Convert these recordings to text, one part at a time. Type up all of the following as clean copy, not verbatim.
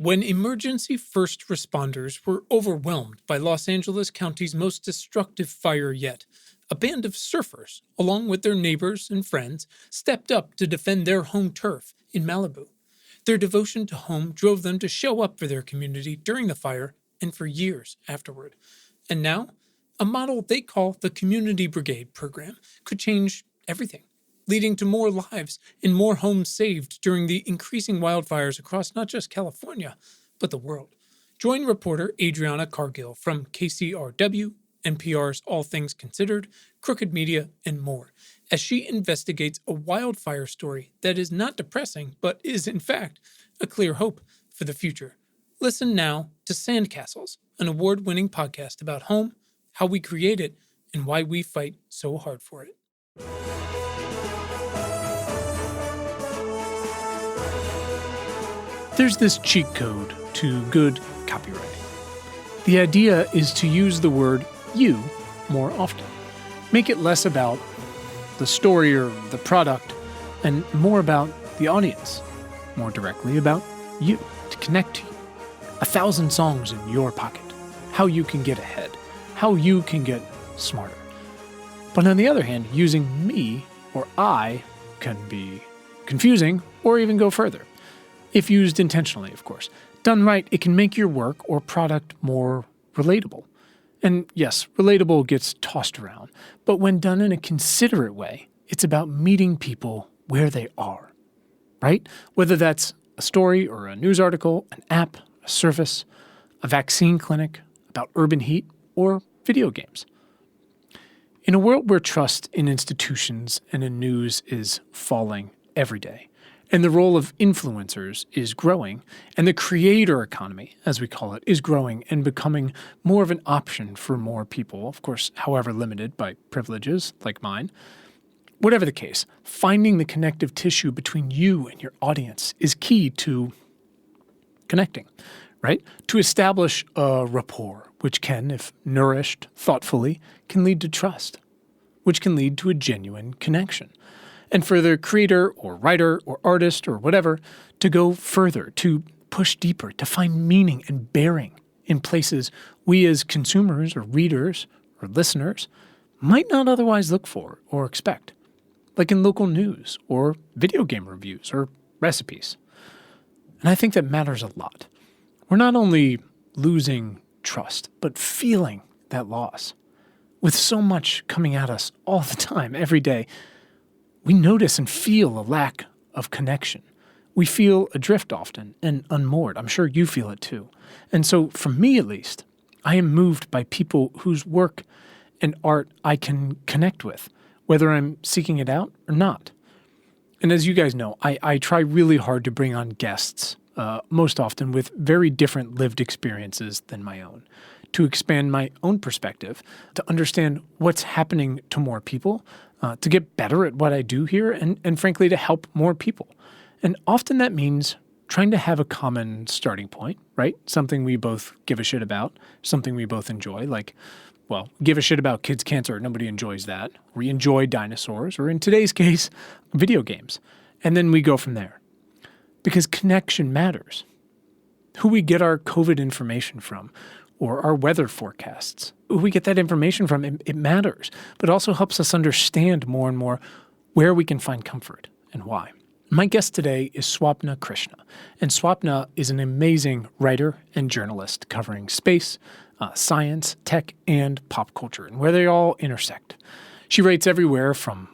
When emergency first responders were overwhelmed by Los Angeles County's most destructive fire yet, a band of surfers, along with their neighbors and friends, stepped up to defend their home turf in Malibu. Their devotion to home drove them to show up for their community during the fire and for years afterward. And now, a model they call the Community Brigade program could change everything, leading to more lives and more homes saved during the increasing wildfires across not just California, but the world. Join reporter Adriana Cargill from KCRW, NPR's All Things Considered, Crooked Media, and more, as she investigates a wildfire story that is not depressing, but is, in fact, a clear hope for the future. Listen now to Sandcastles, an award-winning podcast about home, how we create it, and why we fight so hard for it. There's this cheat code to good copywriting. The idea is to use the word you more often. Make it less about the story or the product and more about the audience, more directly about you, to connect to you. 1,000 songs in your pocket, how you can get ahead, how you can get smarter. But on the other hand, using me or I can be confusing or even go further. If used intentionally, of course. Done right, it can make your work or product more relatable. And yes, relatable gets tossed around, but when done in a considerate way, it's about meeting people where they are, right? Whether that's a story or a news article, an app, a service, a vaccine clinic, about urban heat, or video games. In a world where trust in institutions and in news is falling every day, and the role of influencers is growing, and the creator economy, as we call it, is growing and becoming more of an option for more people, of course, however limited by privileges like mine. Whatever the case, finding the connective tissue between you and your audience is key to connecting, right? To establish a rapport, which can, if nourished thoughtfully, can lead to trust, which can lead to a genuine connection. And for the creator or writer or artist or whatever to go further, to push deeper, to find meaning and bearing in places we as consumers or readers or listeners might not otherwise look for or expect, like in local news or video game reviews or recipes. And I think that matters a lot. We're not only losing trust, but feeling that loss. With so much coming at us all the time, every day, we notice and feel a lack of connection. We feel adrift often and unmoored. I'm sure you feel it too. And so for me at least, I am moved by people whose work and art I can connect with, whether I'm seeking it out or not. And as you guys know, I try really hard to bring on guests, most often with very different lived experiences than my own, to expand my own perspective, to understand what's happening to more people, to get better at what I do here, and frankly, to help more people. And often that means trying to have a common starting point, right? Something we both give a shit about, something we both enjoy, like, well, give a shit about kids' cancer. Nobody enjoys that. We enjoy dinosaurs, or in today's case, video games. And then we go from there. Because connection matters. Who we get our COVID information from, or our weather forecasts. Who we get that information from, it matters, but also helps us understand more and more where we can find comfort and why. My guest today is Swapna Krishna, and Swapna is an amazing writer and journalist covering space, science, tech, and pop culture, and where they all intersect. She writes everywhere from,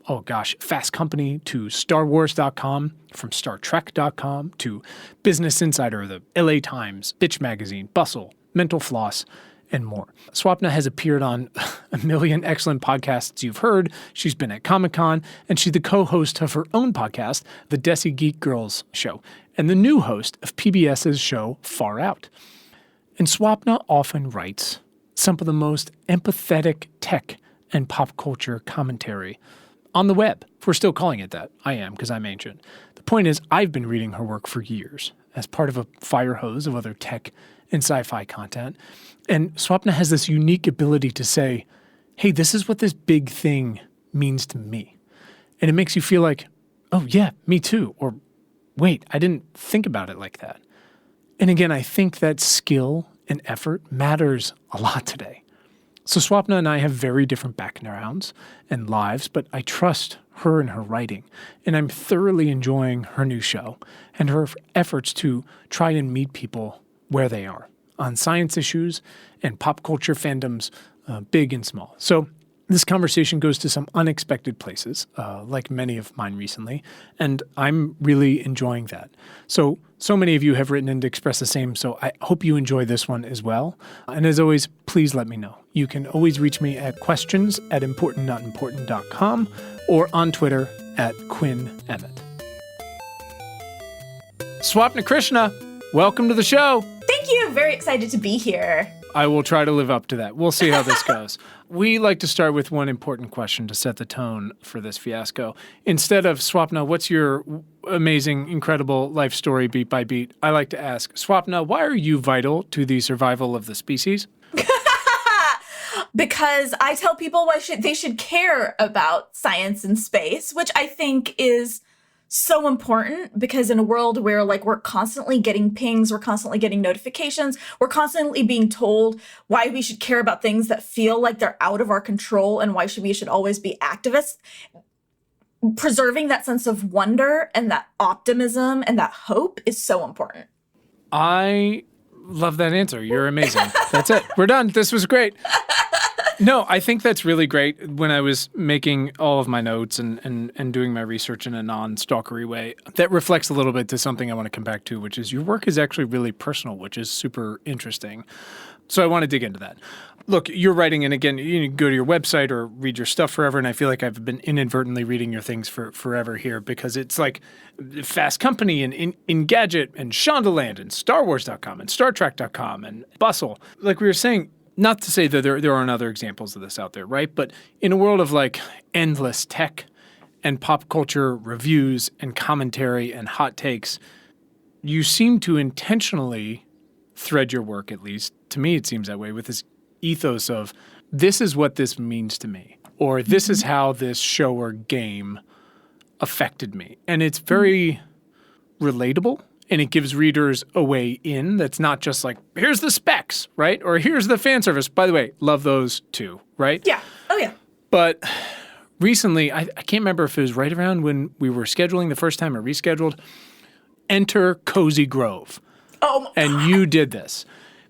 Fast Company to StarWars.com, from StarTrek.com to Business Insider, the LA Times, Bitch Magazine, Bustle, Mental Floss, and more. Swapna has appeared on a million excellent podcasts you've heard. She's been at Comic-Con, and she's the co-host of her own podcast, the Desi Geek Girls Show, and the new host of PBS's show, Far Out. And Swapna often writes some of the most empathetic tech and pop culture commentary on the web. If we're still calling it that, I am, because I'm ancient. The point is, I've been reading her work for years as part of a fire hose of other tech and sci-fi content. And Swapna has this unique ability to say, hey, this is what this big thing means to me. And it makes you feel like, oh yeah, me too. Or wait, I didn't think about it like that. And again, I think that skill and effort matters a lot today. So Swapna and I have very different backgrounds and lives, but I trust her and her writing. And I'm thoroughly enjoying her new show and her efforts to try and meet people where they are on science issues and pop culture fandoms, big and small. So this conversation goes to some unexpected places, like many of mine recently, and I'm really enjoying that. So many of you have written in to express the same, so I hope you enjoy this one as well. And as always, please let me know. You can always reach me at questions@importantnotimportant.com or on Twitter @QuinnEmmett. Swapna Krishna, welcome to the show. Thank you. Very excited to be here. I will try to live up to that. We'll see how this goes. We like to start with one important question to set the tone for this fiasco. Instead of, Swapna, what's your amazing, incredible life story beat by beat? I like to ask, Swapna, why are you vital to the survival of the species? Because I tell people they should care about science and space, which I think is so important, because in a world where we're constantly getting pings, we're constantly getting notifications, we're constantly being told why we should care about things that feel like they're out of our control and why we should always be activists. Preserving that sense of wonder and that optimism and that hope is so important. I love that answer. You're amazing. That's it. We're done. This was great. No, I think that's really great. When I was making all of my notes and doing my research in a non-stalkery way, that reflects a little bit to something I want to come back to, which is your work is actually really personal, which is super interesting. So I want to dig into that. Look, you're writing, and again, you can go to your website or read your stuff forever, and I feel like I've been inadvertently reading your things for forever here, because it's like Fast Company and Engadget and Shondaland and StarWars.com and StarTrek.com and Bustle. Like we were saying, not to say that there aren't other examples of this out there, right? But in a world of endless tech and pop culture reviews and commentary and hot takes, you seem to intentionally thread your work, at least to me it seems that way, with this ethos of this is what this means to me, or this is how this show or game affected me. And it's very relatable. And it gives readers a way in that's not just here's the specs, right? Or here's the fan service. By the way, love those too, right? Yeah. Oh, yeah. But recently, I can't remember if it was right around when we were scheduling the first time or rescheduled, enter Cozy Grove. Oh, and you did this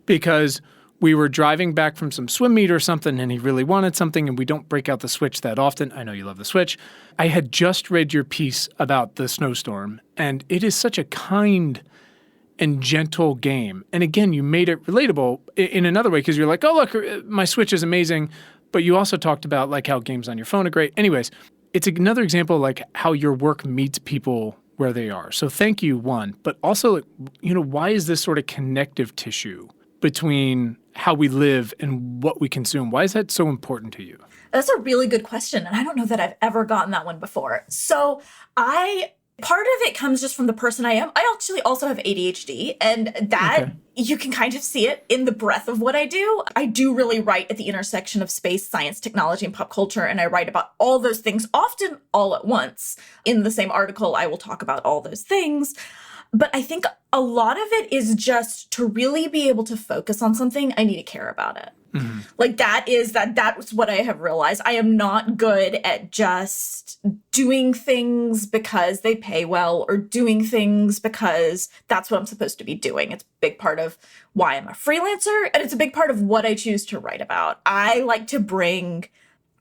because we were driving back from some swim meet or something, and he really wanted something, and we don't break out the Switch that often. I know you love the Switch. I had just read your piece about the snowstorm, and it is such a kind and gentle game. And again, you made it relatable in another way, because you're like, oh, look, my Switch is amazing. But you also talked about how games on your phone are great. Anyways, it's another example of how your work meets people where they are. So thank you, one. But also, why is this sort of connective tissue between how we live and what we consume? Why is that so important to you? That's a really good question. And I don't know that I've ever gotten that one before. So part of it comes just from the person I am. I actually also have ADHD, and that you can kind of see it in the breadth of what I do. I do really write at the intersection of space, science, technology, and pop culture. And I write about all those things, often all at once. In the same article, I will talk about all those things. But I think a lot of it is just to really be able to focus on something, I need to care about it. Mm-hmm. That's what I have realized. I am not good at just doing things because they pay well or doing things because that's what I'm supposed to be doing. It's a big part of why I'm a freelancer, and it's a big part of what I choose to write about. I like to bring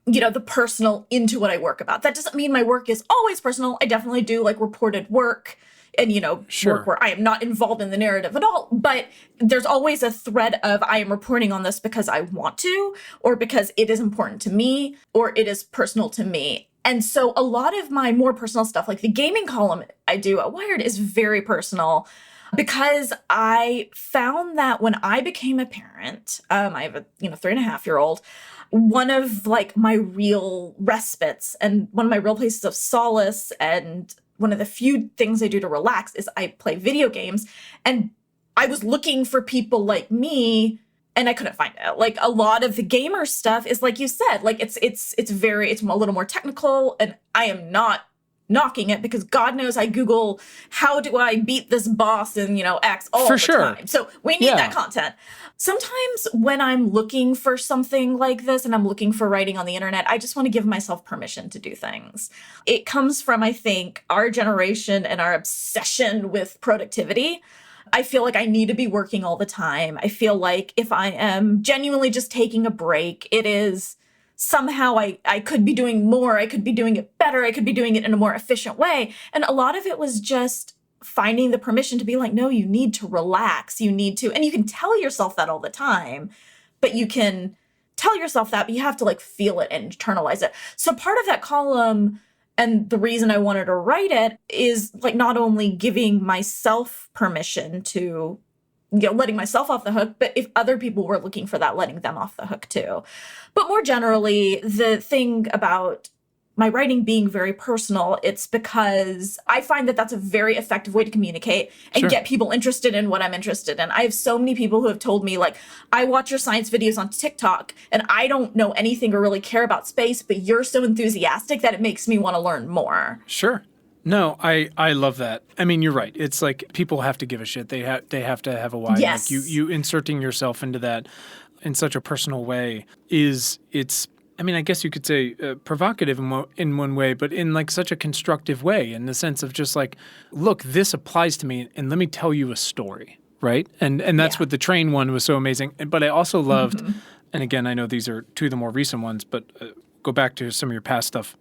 the personal into what I work about. That doesn't mean my work is always personal. I definitely do reported work and, sure, work where I am not involved in the narrative at all. But there's always a thread of I am reporting on this because I want to, or because it is important to me, or it is personal to me. And so a lot of my more personal stuff, like the gaming column I do at Wired, is very personal, because I found that when I became a parent, I have a 3.5-year-old, one of my real respites and one of my real places of solace, and one of the few things I do to relax, is I play video games. And I was looking for people like me, and I couldn't find it. A lot of the gamer stuff is, like you said, it's a little more technical, and I am not knocking it because God knows I Google how do I beat this boss in, X all the time. So we need that content. Sometimes when I'm looking for something like this and I'm looking for writing on the internet, I just want to give myself permission to do things. It comes from, I think, our generation and our obsession with productivity. I feel like I need to be working all the time. I feel like if I am genuinely just taking a break, it is somehow I could be doing more. I could be doing it better. I could be doing it in a more efficient way. And a lot of it was just finding the permission to be like, no, you need to relax. You need to, and you can tell yourself that all the time, but you can tell yourself that, but you have to like feel it and internalize it. So part of that column and the reason I wanted to write it is like not only giving myself permission to letting myself off the hook, but if other people were looking for that, letting them off the hook too. But more generally, the thing about my writing being very personal, it's because I find that that's a very effective way to communicate and get people interested in what I'm interested in. I have so many people who have told me, like, I watch your science videos on TikTok and I don't know anything or really care about space, but you're so enthusiastic that it makes me want to learn more. Sure. No, I love that. I mean, you're right. It's like people have to give a shit. They have to have a why. Yes. Like you inserting yourself into that in such a personal way I mean, I guess you could say provocative in one way, but in like such a constructive way, in the sense of just like, look, this applies to me, and let me tell you a story, right? And that's what the train one was so amazing. But I also loved, and again, I know these are two of the more recent ones, but go back to some of your past stuff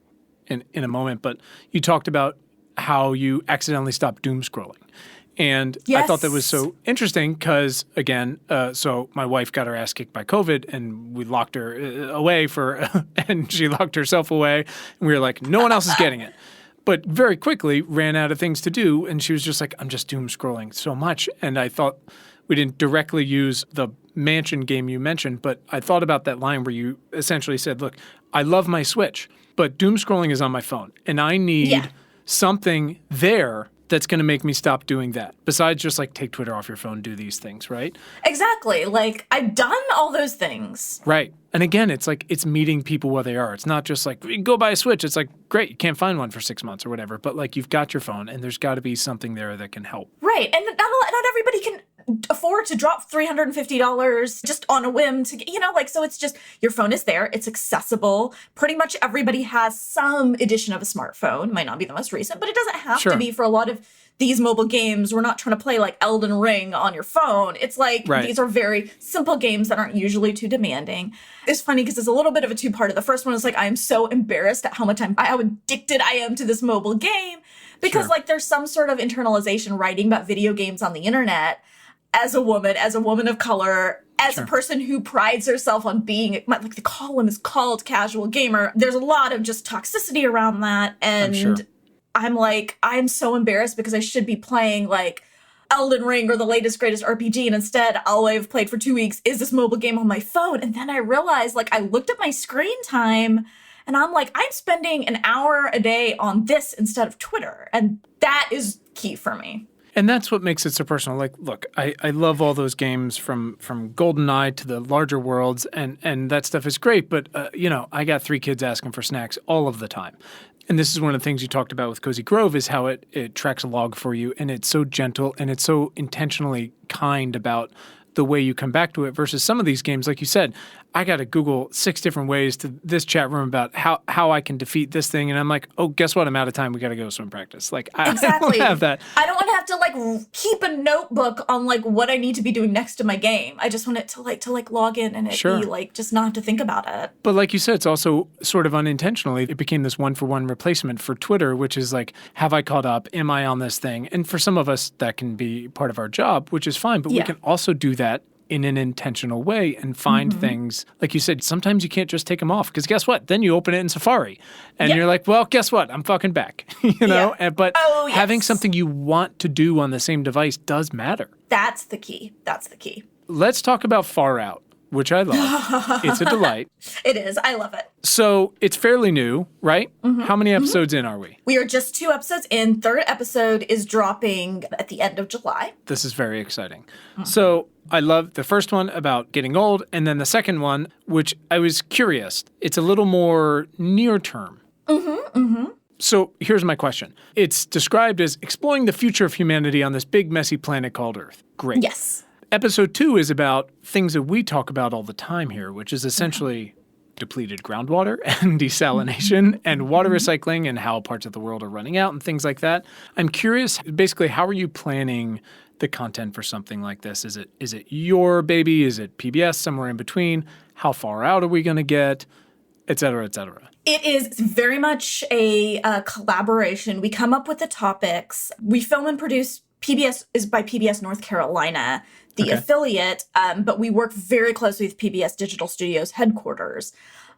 in a moment. But you talked about how you accidentally stopped doom scrolling. And I thought that was so interesting because, again, so my wife got her ass kicked by COVID and we locked her away and she locked herself away. And we were like, no one else is getting it. But very quickly ran out of things to do. And she was just like, I'm just doom scrolling so much. And I thought we didn't directly use the mansion game you mentioned, but I thought about that line where you essentially said, look, I love my Switch, but doom scrolling is on my phone. And I need something there that's going to make me stop doing that. Besides just like take Twitter off your phone, do these things, right? Exactly. Like I've done all those things. Right. And again, it's like it's meeting people where they are. It's not just like go buy a Switch. It's like, great, you can't find one for 6 months or whatever. But like you've got your phone and there's got to be something there that can help. Right. And not everybody can afford to drop $350 just on a whim to, so it's just your phone is there. It's accessible. Pretty much everybody has some edition of a smartphone. Might not be the most recent, but it doesn't have to be for a lot of these mobile games. We're not trying to play like Elden Ring on your phone. It's like these are very simple games that aren't usually too demanding. It's funny because it's a little bit of a two-parter. The first one is like, I am so embarrassed at how addicted I am to this mobile game because like there's some sort of internalization writing about video games on the internet as a woman of color, as a person who prides herself on being, like the column is called casual gamer. There's a lot of just toxicity around that. And I'm like, I'm so embarrassed because I should be playing like Elden Ring or the latest, greatest RPG. And instead, all I've played for 2 weeks is this mobile game on my phone. And then I realized, like, I looked at my screen time and I'm like, I'm spending an hour a day on this instead of Twitter. And that is key for me. And that's what makes it so personal. Like, look, I love all those games from GoldenEye to the larger worlds, and that stuff is great. But, I got 3 kids asking for snacks all of the time. And this is one of the things you talked about with Cozy Grove is how it tracks a log for you, and it's so gentle, and it's so intentionally kind about the way you come back to it versus some of these games, like you said, I got to Google 6 different ways to this chat room about how I can defeat this thing. And I'm like, oh, guess what? I'm out of time. We got to go swim practice. Like, I don't have that. I don't want to have to like keep a notebook on like what I need to be doing next to my game. I just want it to log in and it be like just not have to think about it. But like you said, it's also sort of unintentionally, it became this 1-for-1 replacement for Twitter, which is like, have I caught up? Am I on this thing? And for some of us, that can be part of our job, which is fine. But we can also do that in an intentional way and find things, like you said, sometimes you can't just take them off because guess what? Then you open it in Safari and you're like, well, guess what? I'm fucking back, But having something you want to do on the same device does matter. That's the key. Let's talk about Far Out, which I love. It's a delight. It is. I love it. So it's fairly new, right? How many episodes in are we? We are just 2 episodes in. 3rd episode is dropping at the end of July. This is very exciting. So I love the first one about getting old, and then the second one, which I was curious. It's a little more near term. So here's my question. It's described as exploring the future of humanity on this big, messy planet called Earth. Great. Yes. Episode 2 is about things that we talk about all the time here, which is essentially depleted groundwater and desalination and water recycling and how parts of the world are running out and things like that. I'm curious, basically, how are you planning the content for something like this? Is it your baby? Is it PBS, somewhere in between? How far out are we going to get? Et cetera, et cetera. It is very much a collaboration. We come up with the topics. We film and produce. PBS is by PBS North Carolina, the affiliate, but we work very closely with PBS Digital Studios headquarters.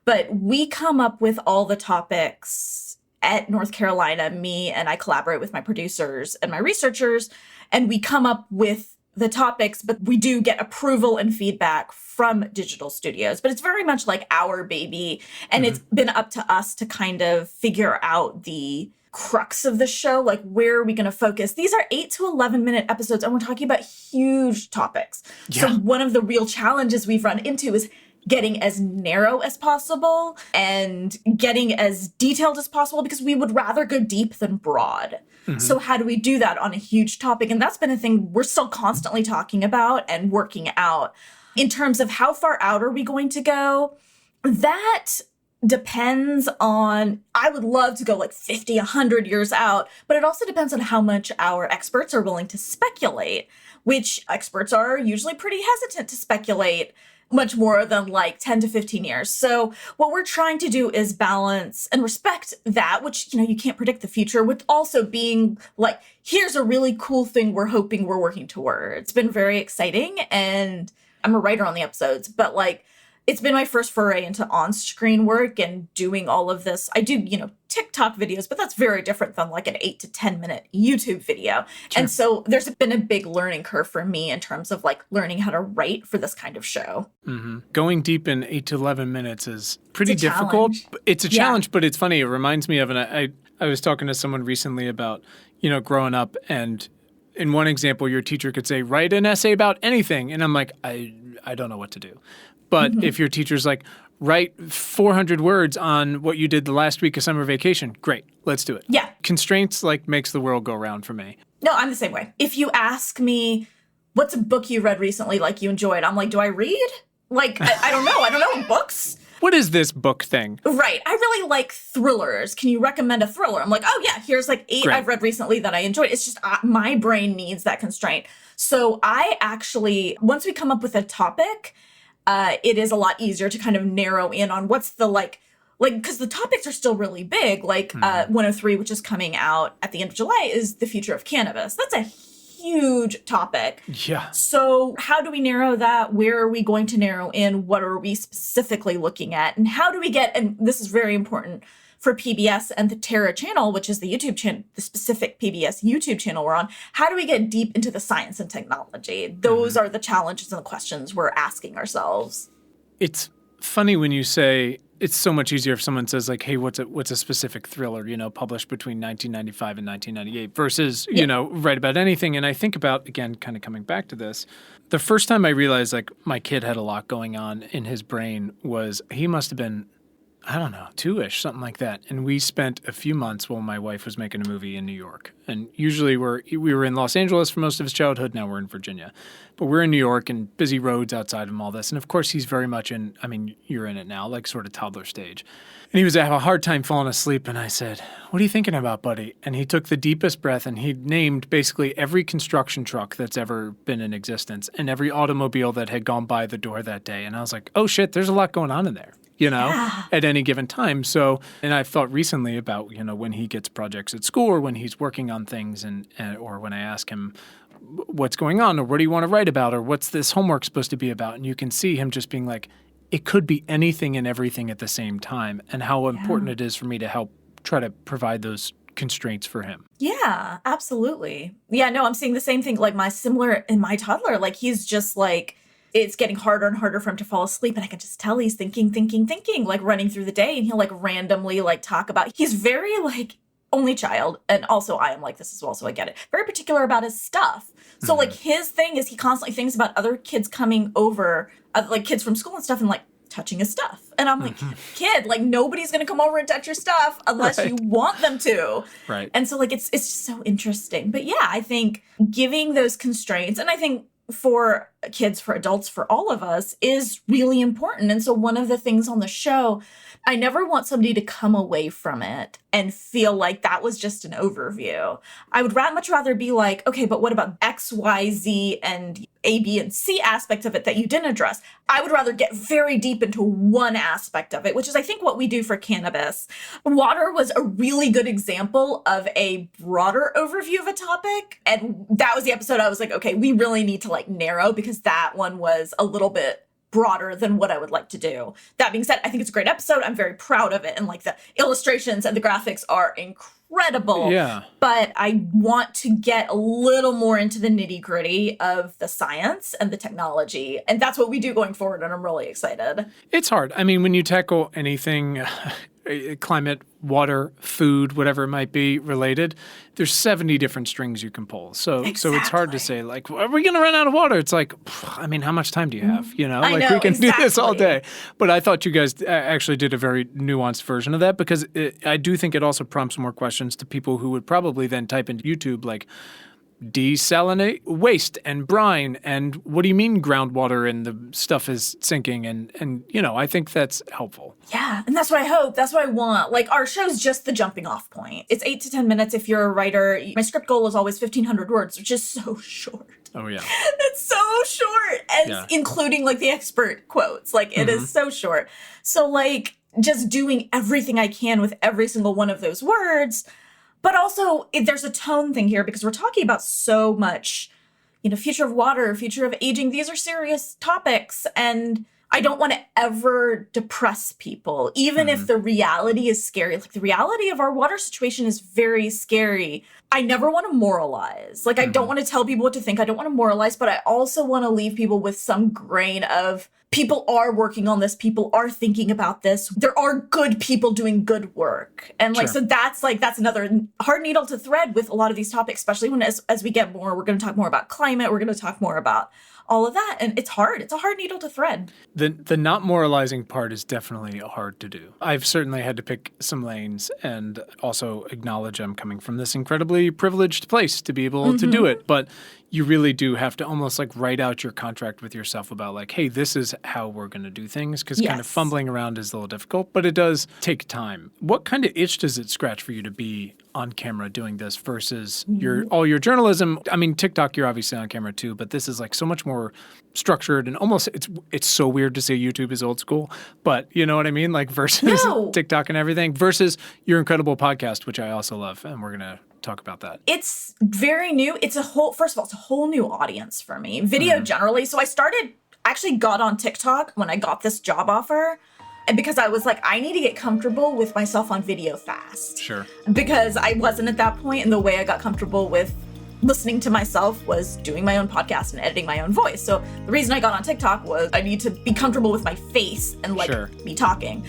But we come up with all the topics at North Carolina, me, and I collaborate with my producers and my researchers, and we come up with the topics, but we do get approval and feedback from digital studios. But it's very much like our baby, and it's been up to us to kind of figure out the crux of the show, like where are we going to focus? These are 8 to 11 minute episodes, and we're talking about huge topics. Yeah. So one of the real challenges we've run into is getting as narrow as possible and getting as detailed as possible, because we would rather go deep than broad. So how do we do that on a huge topic? And that's been a thing we're still constantly talking about and working out. In terms of how far out are we going to go, that depends on, I would love to go like 50, 100 years out, but it also depends on how much our experts are willing to speculate, which experts are usually pretty hesitant to speculate much more than like 10 to 15 years. So what we're trying to do is balance and respect that, which, you can't predict the future, with also being like, here's a really cool thing we're hoping we're working towards. It's been very exciting, and I'm a writer on the episodes, but like, it's been my first foray into on-screen work and doing all of this. I do, TikTok videos, but that's very different than like an 8 to 10 minute YouTube video. Sure. And so there's been a big learning curve for me in terms of like learning how to write for this kind of show. Going deep in 8 to 11 minutes is pretty difficult. It's a challenge, but it's funny. It reminds me of, and I was talking to someone recently about, growing up, and in one example, your teacher could say, write an essay about anything. And I'm like, I don't know what to do. But if your teacher's like, write 400 words on what you did the last week of summer vacation, great, let's do it. Yeah. Constraints makes the world go round for me. No, I'm the same way. If you ask me, what's a book you read recently like you enjoyed? I'm like, do I read? Like, I don't know. I don't know. Books? What is this book thing? Right. I really like thrillers. Can you recommend a thriller? I'm like, oh yeah, here's like 8 I've read recently that I enjoyed. It's just my brain needs that constraint. So I actually, once we come up with a topic, it is a lot easier to kind of narrow in on what's the because the topics are still really big. 103, which is coming out at the end of July, is the future of cannabis. That's a huge topic. Yeah. So how do we narrow that? Where are we going to narrow in? What are we specifically looking at? And how do we get, and this is very important for PBS and the Terra channel, which is the YouTube channel, the specific PBS YouTube channel we're on, how do we get deep into the science and technology? Those are the challenges and the questions we're asking ourselves. It's funny when you say it's so much easier if someone says like, hey, what's a specific thriller, published between 1995 and 1998 versus, write about anything. And I think about, again, kind of coming back to this, the first time I realized like my kid had a lot going on in his brain was he must have been, I don't know, 2-ish, something like that. And we spent a few months while my wife was making a movie in New York. And usually we were in Los Angeles for most of his childhood. Now we're in Virginia. But we're in New York and busy roads outside of all this. And of course, he's very much you're in it now, like sort of toddler stage. And he was having a hard time falling asleep. And I said, what are you thinking about, buddy? And he took the deepest breath and he named basically every construction truck that's ever been in existence and every automobile that had gone by the door that day. And I was like, oh shit, there's a lot going on in there. At any given time. So, and I've thought recently about, when he gets projects at school or when he's working on things or when I ask him what's going on or what do you want to write about or what's this homework supposed to be about? And you can see him just being like, it could be anything and everything at the same time, and how important it is for me to help try to provide those constraints for him. Yeah, absolutely. Yeah, no, I'm seeing the same thing, like similar in my toddler, like he's just like, it's getting harder and harder for him to fall asleep. And I can just tell he's thinking, like running through the day. And he'll like randomly like talk about, he's very like only child. And also I am like this as well. So I get it. Very particular about his stuff. So like his thing is he constantly thinks about other kids coming over, like kids from school and stuff, and like touching his stuff. And I'm like, kid, like nobody's going to come over and touch your stuff unless you want them to. Right. And so like, it's just so interesting. But yeah, I think giving those constraints, and I think for kids, for adults, for all of us is really important. And so one of the things on the show, I never want somebody to come away from it and feel like that was just an overview. I would much rather be like, okay, but what about X, Y, Z, and A, B, and C aspects of it that you didn't address? I would rather get very deep into one aspect of it, which is I think what we do for cannabis. Water was a really good example of a broader overview of a topic. And that was the episode I was like, okay, we really need to like narrow, because that one was a little bit broader than what I would like to do. That being said, I think it's a great episode. I'm very proud of it. And like the illustrations and the graphics are incredible. Yeah. But I want to get a little more into the nitty gritty of the science and the technology. And that's what we do going forward. And I'm really excited. It's hard. I mean, when you tackle anything, climate, water, food, whatever it might be related, there's 70 different strings you can pull. So it's hard to say, like, are we going to run out of water? It's like, I mean, how much time do you have? You know, like we can do this all day. But I thought you guys actually did a very nuanced version of that, because I do think it also prompts more questions to people who would probably then type into YouTube, like, desalinate waste and brine, and what do you mean groundwater and the stuff is sinking, and you know, I think that's helpful. Yeah, and that's what I hope. That's what I want. Like, our show's just the jumping off point. It's 8 to 10 minutes if you're a writer. My script goal is always 1,500 words, which is so short. Oh yeah. It's so short, and including like the expert quotes. Like, it is so short. So like, just doing everything I can with every single one of those words. But also, there's a tone thing here, because we're talking about so much, you know, future of water, future of aging. These are serious topics. And I don't want to ever depress people, even if the reality is scary. Like, the reality of our water situation is very scary. I never want to moralize. Like, I don't want to tell people what to think. I don't want to moralize, but I also want to leave people with some grain of people are working on this. People are thinking about this. There are good people doing good work. And like, so that's another hard needle to thread with a lot of these topics, especially when as we get more, we're going to talk more about climate. We're going to talk more about all of that. And it's hard. It's a hard needle to thread. The not moralizing part is definitely hard to do. I've certainly had to pick some lanes, and also acknowledge I'm coming from this incredibly privileged place to be able to do it. But you really do have to almost like write out your contract with yourself about like, hey, this is how we're going to do things, because kind of fumbling around is a little difficult, but it does take time. What kind of itch does it scratch for you to be on camera doing this versus all your journalism? I mean, TikTok, you're obviously on camera too, but this is like so much more structured, and almost it's so weird to say YouTube is old school, but you know what I mean? Like versus TikTok and everything versus your incredible podcast, which I also love, and we're going to talk about that. It's very new. First of all, it's a whole new audience for me. Video generally. So I actually got on TikTok when I got this job offer. And because I was like, I need to get comfortable with myself on video fast. Sure. Because I wasn't at that point, and the way I got comfortable with listening to myself was doing my own podcast and editing my own voice. So the reason I got on TikTok was I need to be comfortable with my face and like me talking.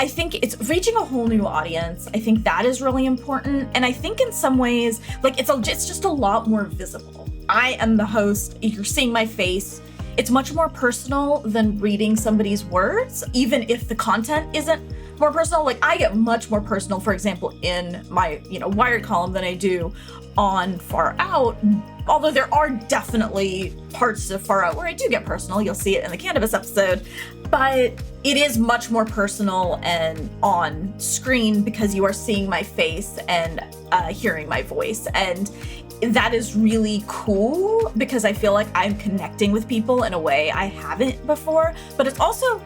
I think it's reaching a whole new audience. I think that is really important. And I think in some ways, like it's just a lot more visible. I am the host. You're seeing my face. It's much more personal than reading somebody's words, even if the content isn't more personal. Like, I get much more personal, for example, in my, Wired column than I do on Far Out. Although there are definitely parts of Far Out where I do get personal. You'll see it in the cannabis episode. But it is much more personal and on screen because you are seeing my face and hearing my voice. And that is really cool because I feel like I'm connecting with people in a way I haven't before. But it's also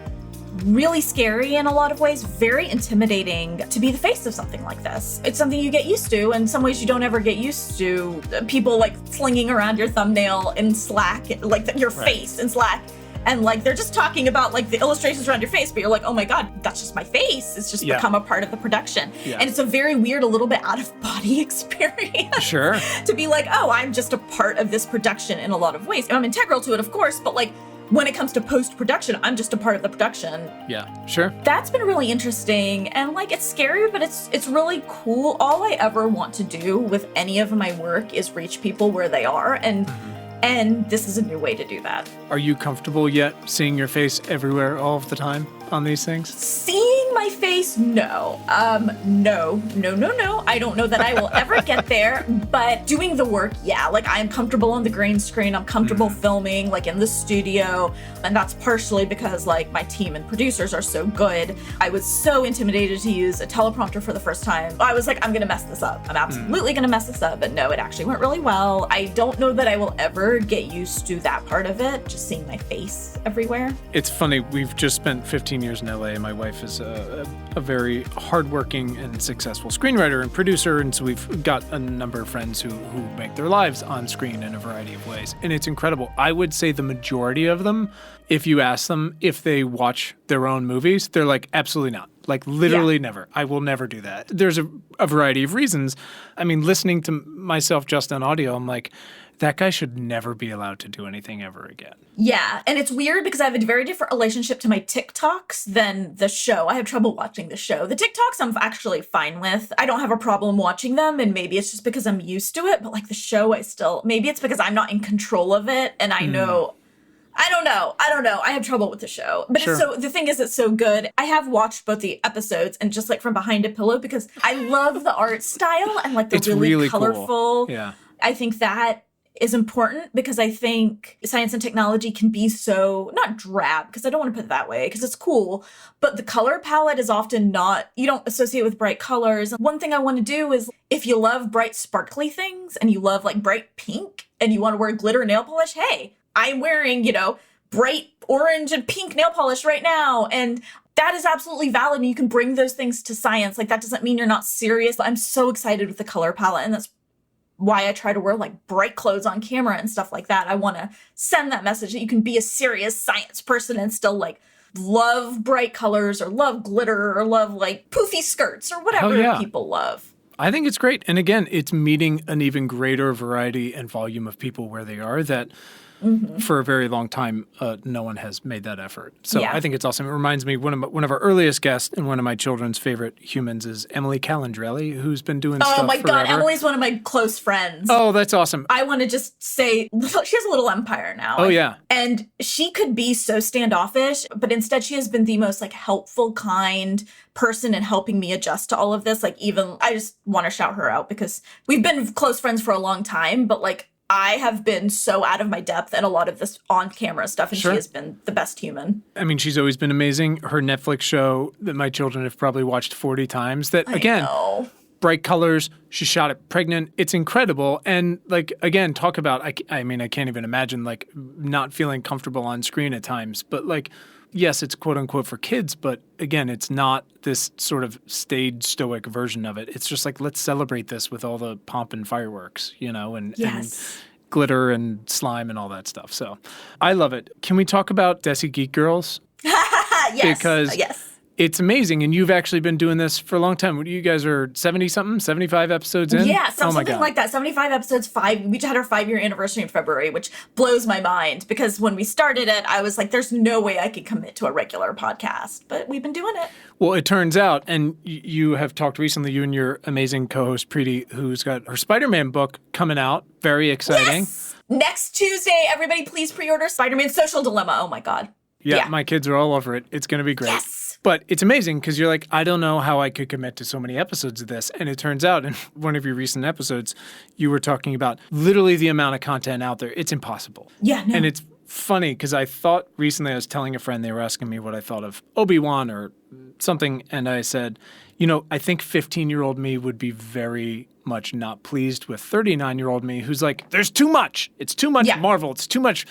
really scary in a lot of ways, very intimidating to be the face of something like this. It's something you get used to, and in some ways you don't ever get used to. People like slinging around your thumbnail in Slack, like your face in Slack. And like, they're just talking about like the illustrations around your face, but you're like, oh my God, that's just my face. It's just become a part of the production. Yeah. And it's a very weird, a little bit out of body experience. Sure. To be like, oh, I'm just a part of this production in a lot of ways. I'm integral to it, of course, but like when it comes to post-production, I'm just a part of the production. Yeah, sure. That's been really interesting. And like, it's scary, but it's really cool. All I ever want to do with any of my work is reach people where they are. And this is a new way to do that. Are you comfortable yet seeing your face everywhere all of the time? on these things? Seeing my face, no. No. I don't know that I will ever get there, but doing the work, yeah. Like, I'm comfortable on the green screen. I'm comfortable filming, like, in the studio. And that's partially because, like, my team and producers are so good. I was so intimidated to use a teleprompter for the first time. I was like, I'm gonna mess this up. I'm absolutely gonna mess this up. But no, it actually went really well. I don't know that I will ever get used to that part of it, just seeing my face everywhere. It's funny, we've just spent 15 years in LA, and my wife is a very hardworking and successful screenwriter and producer, and so we've got a number of friends who make their lives on screen in a variety of ways, and it's incredible. I would say the majority of them, if you ask them if they watch their own movies, they're like, absolutely not. Like, literally never. I will never do that. There's a variety of reasons. I mean, listening to myself just on audio, I'm like, that guy should never be allowed to do anything ever again. Yeah, and it's weird because I have a very different relationship to my TikToks than the show. I have trouble watching the show. The TikToks I'm actually fine with. I don't have a problem watching them, and maybe it's just because I'm used to it, but like the show maybe it's because I'm not in control of it, and I know... I don't know. I have trouble with the show. But the thing is, it's so good. I have watched both the episodes and just like from behind a pillow because I love the art style and like the really colorful. Cool. Yeah. I think that is important because I think science and technology can be so, not drab, because I don't want to put it that way, because it's cool, but the color palette is often not, you don't associate with bright colors. One thing I want to do is, if you love bright sparkly things and you love like bright pink and you want to wear glitter nail polish, hey, I'm wearing, bright orange and pink nail polish right now. And that is absolutely valid. And you can bring those things to science. Like, that doesn't mean you're not serious. I'm so excited with the color palette. And that's why I try to wear like bright clothes on camera and stuff like that. I want to send that message that you can be a serious science person and still like love bright colors or love glitter or love like poofy skirts or whatever people love. I think it's great. And again, it's meeting an even greater variety and volume of people where they are that for a very long time, no one has made that effort. So I think it's awesome. It reminds me, one of our earliest guests and one of my children's favorite humans is Emily Calandrelli, who's been doing stuff forever. Oh my God, Emily's one of my close friends. Oh, that's awesome. I want to just say, she has a little empire now. Oh, yeah. And she could be so standoffish, but instead she has been the most like helpful, kind person in helping me adjust to all of this. Like, even, I just want to shout her out because we've been close friends for a long time, but like, I have been so out of my depth in a lot of this on-camera stuff, and she has been the best human. I mean, she's always been amazing. Her Netflix show that my children have probably watched 40 times. That, again, bright colors. She shot it pregnant. It's incredible. And, like, again, talk about, I mean, I can't even imagine, like, not feeling comfortable on screen at times. But, like, yes, it's quote-unquote for kids, but, again, it's not this sort of staid, stoic version of it. It's just like, let's celebrate this with all the pomp and fireworks, and glitter and slime and all that stuff. So I love it. Can we talk about Desi Geek Girls? Yes. Because it's amazing. And you've actually been doing this for a long time. You guys are 70-something, 75 episodes in? Yeah, something like that. 75 episodes, we just had our 5-year anniversary in February, which blows my mind because when we started it, I was like, there's no way I could commit to a regular podcast. But we've been doing it. Well, it turns out, and you have talked recently, you and your amazing co-host, Preeti, who's got her Spider-Man book coming out. Very exciting. Yes! Next Tuesday, everybody please pre-order Spider-Man Social Dilemma. Oh my God. Yeah, my kids are all over it. It's going to be great. Yes! But it's amazing because you're like, I don't know how I could commit to so many episodes of this. And it turns out in one of your recent episodes, you were talking about literally the amount of content out there. It's impossible. Yeah, no. And it's funny because I thought recently, I was telling a friend, they were asking me what I thought of Obi-Wan or something. And I said, I think 15-year-old me would be very much not pleased with 39-year-old me who's like, there's too much. It's too much Marvel. It's too much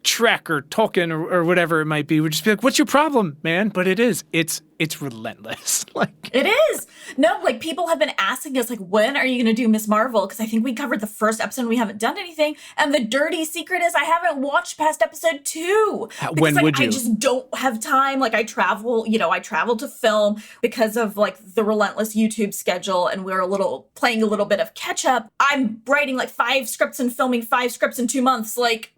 Trek or Tolkien or whatever it might be. We'd just be like, what's your problem, man? But it is. It's relentless. It is. No, like, people have been asking us, like, when are you going to do Miss Marvel? Because I think we covered the first episode and we haven't done anything. And the dirty secret is I haven't watched past episode 2. When would you? I just don't have time. Like, I travel to film because of, like, the relentless YouTube schedule. And we're playing a little bit of catch up. I'm writing, like, 5 scripts and filming 5 scripts in 2 months. Like,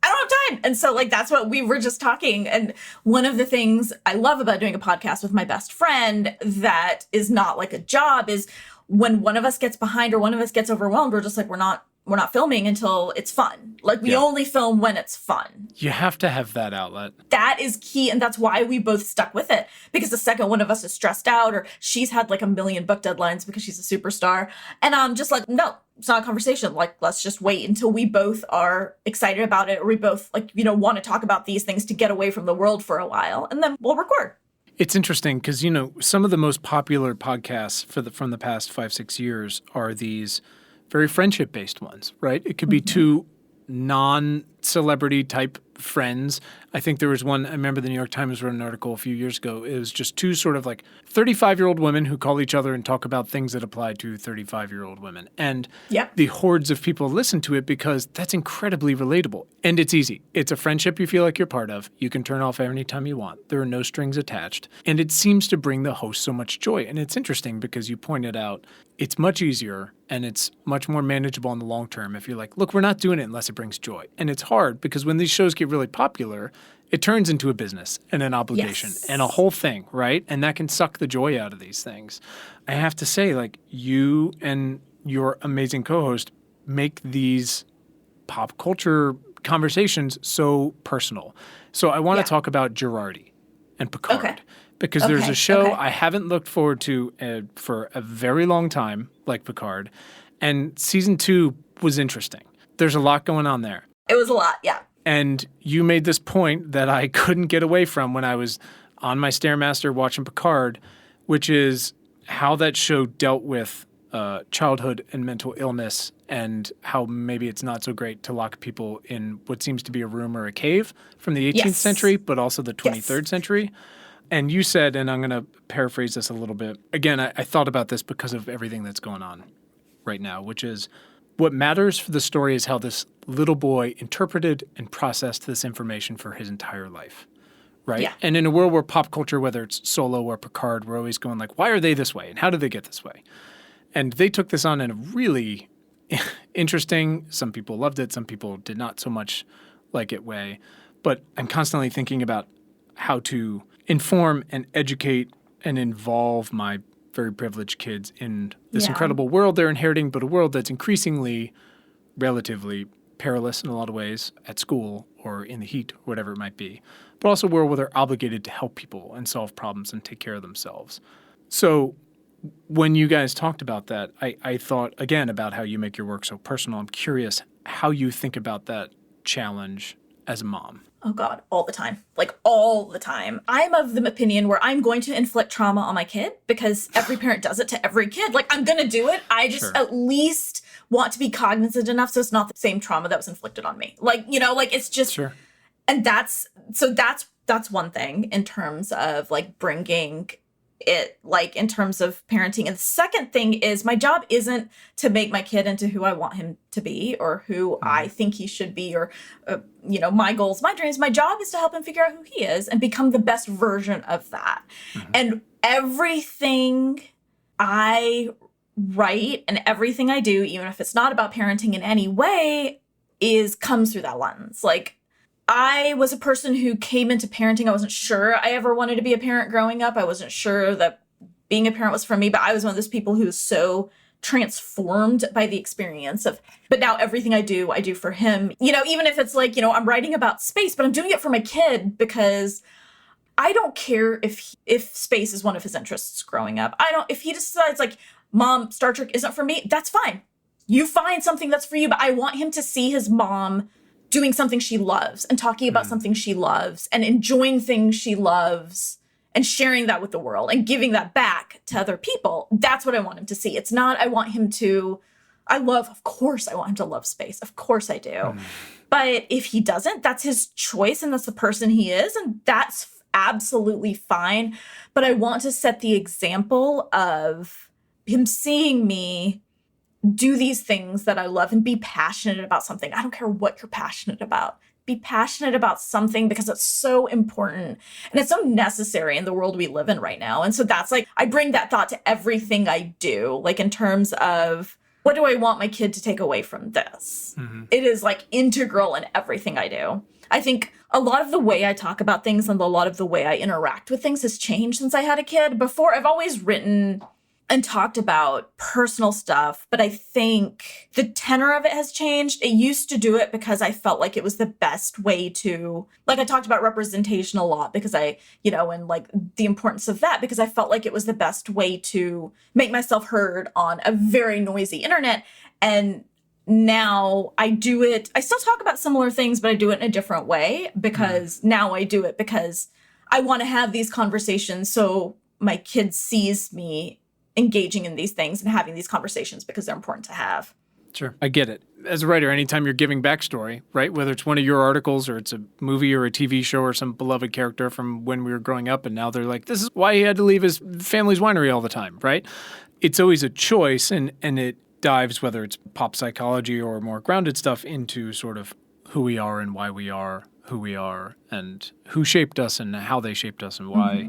I don't have time. And so, like, that's what we were just talking. And one of the things I love about doing a podcast with my best friend that is not like a job is when one of us gets behind or one of us gets overwhelmed, we're just like, we're not we're not filming until it's fun. Like, we only film when it's fun. You have to have that outlet. That is key. And that's why we both stuck with it. Because the second one of us is stressed out, or she's had like a million book deadlines because she's a superstar. And I'm just like, no, it's not a conversation. Like, let's just wait until we both are excited about it, or we both like, you know, want to talk about these things to get away from the world for a while. And then we'll record. It's interesting because, you know, some of the most popular podcasts from the past 5-6 years are these very friendship-based ones, right? It could be two non-celebrity type friends. I think there was one, I remember the New York Times wrote an article a few years ago. It was just two sort of like 35-year-old women who call each other and talk about things that apply to 35-year-old women. And the hordes of people listen to it because that's incredibly relatable. And it's easy. It's a friendship you feel like you're part of. You can turn off anytime you want. There are no strings attached. And it seems to bring the host so much joy. And it's interesting because you pointed out it's much easier and it's much more manageable in the long term if you're like, look, we're not doing it unless it brings joy. And it's hard because when these shows get really popular, it turns into a business and an obligation and a whole thing, right? And that can suck the joy out of these things. I have to say, like, you and your amazing co-host make these pop culture conversations so personal. So I want to talk about Girardi and Picard. Because there's a show I haven't looked forward to for a very long time, like Picard. And season 2 was interesting. There's a lot going on there. It was a lot, yeah. And you made this point that I couldn't get away from when I was on my Stairmaster watching Picard, which is how that show dealt with childhood and mental illness and how maybe it's not so great to lock people in what seems to be a room or a cave from the 18th century, but also the 23rd century. And you said, and I'm going to paraphrase this a little bit. Again, I thought about this because of everything that's going on right now, which is what matters for the story is how this little boy interpreted and processed this information for his entire life, right? Yeah. And in a world where pop culture, whether it's Solo or Picard, we're always going like, why are they this way? And how did they get this way? And they took this on in a really interesting, some people loved it, some people did not so much like it way. But I'm constantly thinking about how to inform and educate and involve my very privileged kids in this incredible world they're inheriting, but a world that's increasingly relatively perilous in a lot of ways at school or in the heat, whatever it might be, but also a world where they're obligated to help people and solve problems and take care of themselves. So when you guys talked about that, I thought, again, about how you make your work so personal. I'm curious how you think about that challenge as a mom. Oh God, all the time. Like all the time. I'm of the opinion where I'm going to inflict trauma on my kid because every parent does it to every kid. Like I'm going to do it. I just at least want to be cognizant enough so it's not the same trauma that was inflicted on me. Like, you know, like it's just, and that's one thing in terms of like bringing it, like in terms of parenting. And the second thing is my job isn't to make my kid into who I want him to be or who I think he should be or, you know, my goals, my dreams. My job is to help him figure out who he is and become the best version of that. And everything I write and everything I do, even if it's not about parenting in any way, comes through that lens. Like, I was a person who came into parenting. I wasn't sure I ever wanted to be a parent growing up. I wasn't sure that being a parent was for me, but I was one of those people who's so transformed by the experience of, but now everything I do for him, you know, even if it's like, you know, I'm writing about space, but I'm doing it for my kid because I don't care if space is one of his interests growing up. If he decides like, Mom, Star Trek isn't for me, that's fine. You find something that's for you, but I want him to see his mom doing something she loves and talking about something she loves and enjoying things she loves and sharing that with the world and giving that back to other people. That's what I want him to see. It's not, of course I want him to love space. Of course I do. But if he doesn't, that's his choice and that's the person he is. And that's absolutely fine. But I want to set the example of him seeing me do these things that I love and be passionate about something. I don't care what you're passionate about. Be passionate about something because it's so important and it's so necessary in the world we live in right now. And so that's like, I bring that thought to everything I do, like in terms of what do I want my kid to take away from this? It is like integral in everything I do. I think a lot of the way I talk about things and a lot of the way I interact with things has changed since I had a kid. Before, I've always written and talked about personal stuff, but I think the tenor of it has changed. It used to do it because I felt like it was the best way to, like I talked about representation a lot because and like the importance of that, because I felt like it was the best way to make myself heard on a very noisy internet. And now I do it, I still talk about similar things, but I do it in a different way because now I do it because I want to have these conversations so my kid sees me engaging in these things and having these conversations because they're important to have. Sure. I get it. As a writer, anytime you're giving backstory, right, whether it's one of your articles or it's a movie or a TV show or some beloved character from when we were growing up and now they're like, this is why he had to leave his family's winery all the time, right? It's always a choice and it dives, whether it's pop psychology or more grounded stuff, into sort of who we are and why we are who we are and who shaped us and how they shaped us and why.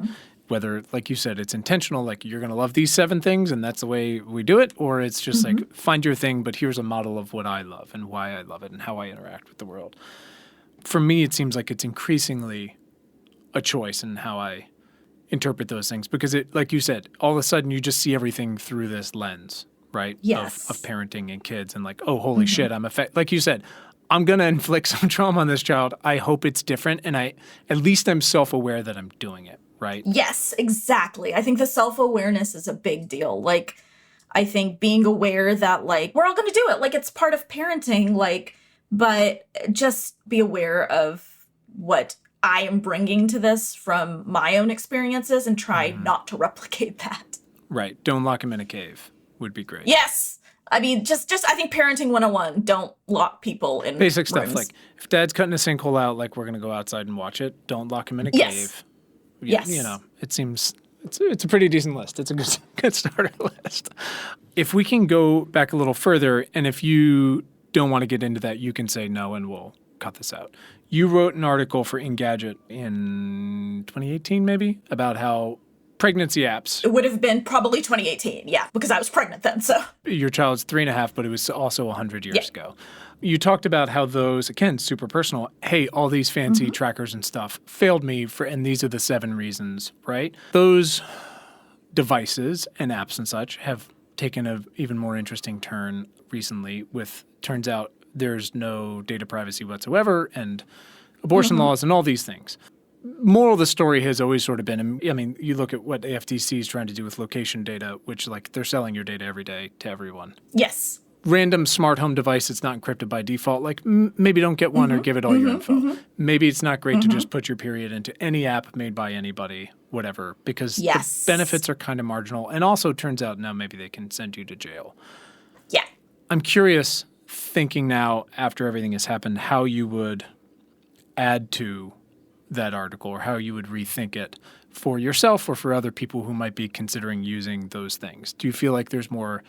Whether, like you said, it's intentional, like you're going to love these 7 things and that's the way we do it, or it's just like, find your thing, but here's a model of what I love and why I love it and how I interact with the world. For me, it seems like it's increasingly a choice in how I interpret those things because it, like you said, all of a sudden you just see everything through this lens, right? Yes. Of parenting and kids and like, oh, holy shit, like you said, I'm going to inflict some trauma on this child. I hope it's different. And at least I'm self-aware that I'm doing it. Right? Yes, exactly. I think the self-awareness is a big deal. Like, I think being aware that, like, we're all going to do it. Like, it's part of parenting. Like, but just be aware of what I am bringing to this from my own experiences and try not to replicate that. Right. Don't lock him in a cave would be great. Yes. I mean, just I think parenting 101, don't lock people in basic rooms. Stuff. Like, if dad's cutting a sinkhole out, like, we're going to go outside and watch it. Don't lock him in a cave. Yes. You know, it seems it's a pretty decent list. It's a good starter list. If we can go back a little further, and if you don't want to get into that, you can say no and we'll cut this out. You wrote an article for Engadget in 2018, maybe, about how pregnancy apps. It would have been probably 2018, yeah, because I was pregnant then, so. Your child's 3.5, but it was also 100 years ago. You talked about how those, again, super personal, hey, all these fancy trackers and stuff failed me and these are the 7 reasons, right? Those devices and apps and such have taken an even more interesting turn recently with, turns out, there's no data privacy whatsoever and abortion laws and all these things. Moral of the story has always sort of been, I mean, you look at what the FTC is trying to do with location data, which, like, they're selling your data every day to everyone. Yes. Random smart home device that's not encrypted by default, like maybe don't get one or give it all your info. Maybe it's not great to just put your period into any app made by anybody, whatever, because the benefits are kind of marginal. And also turns out now maybe they can send you to jail. Yeah. I'm curious, thinking now after everything has happened, how you would add to that article or how you would rethink it for yourself or for other people who might be considering using those things. Do you feel like there's more,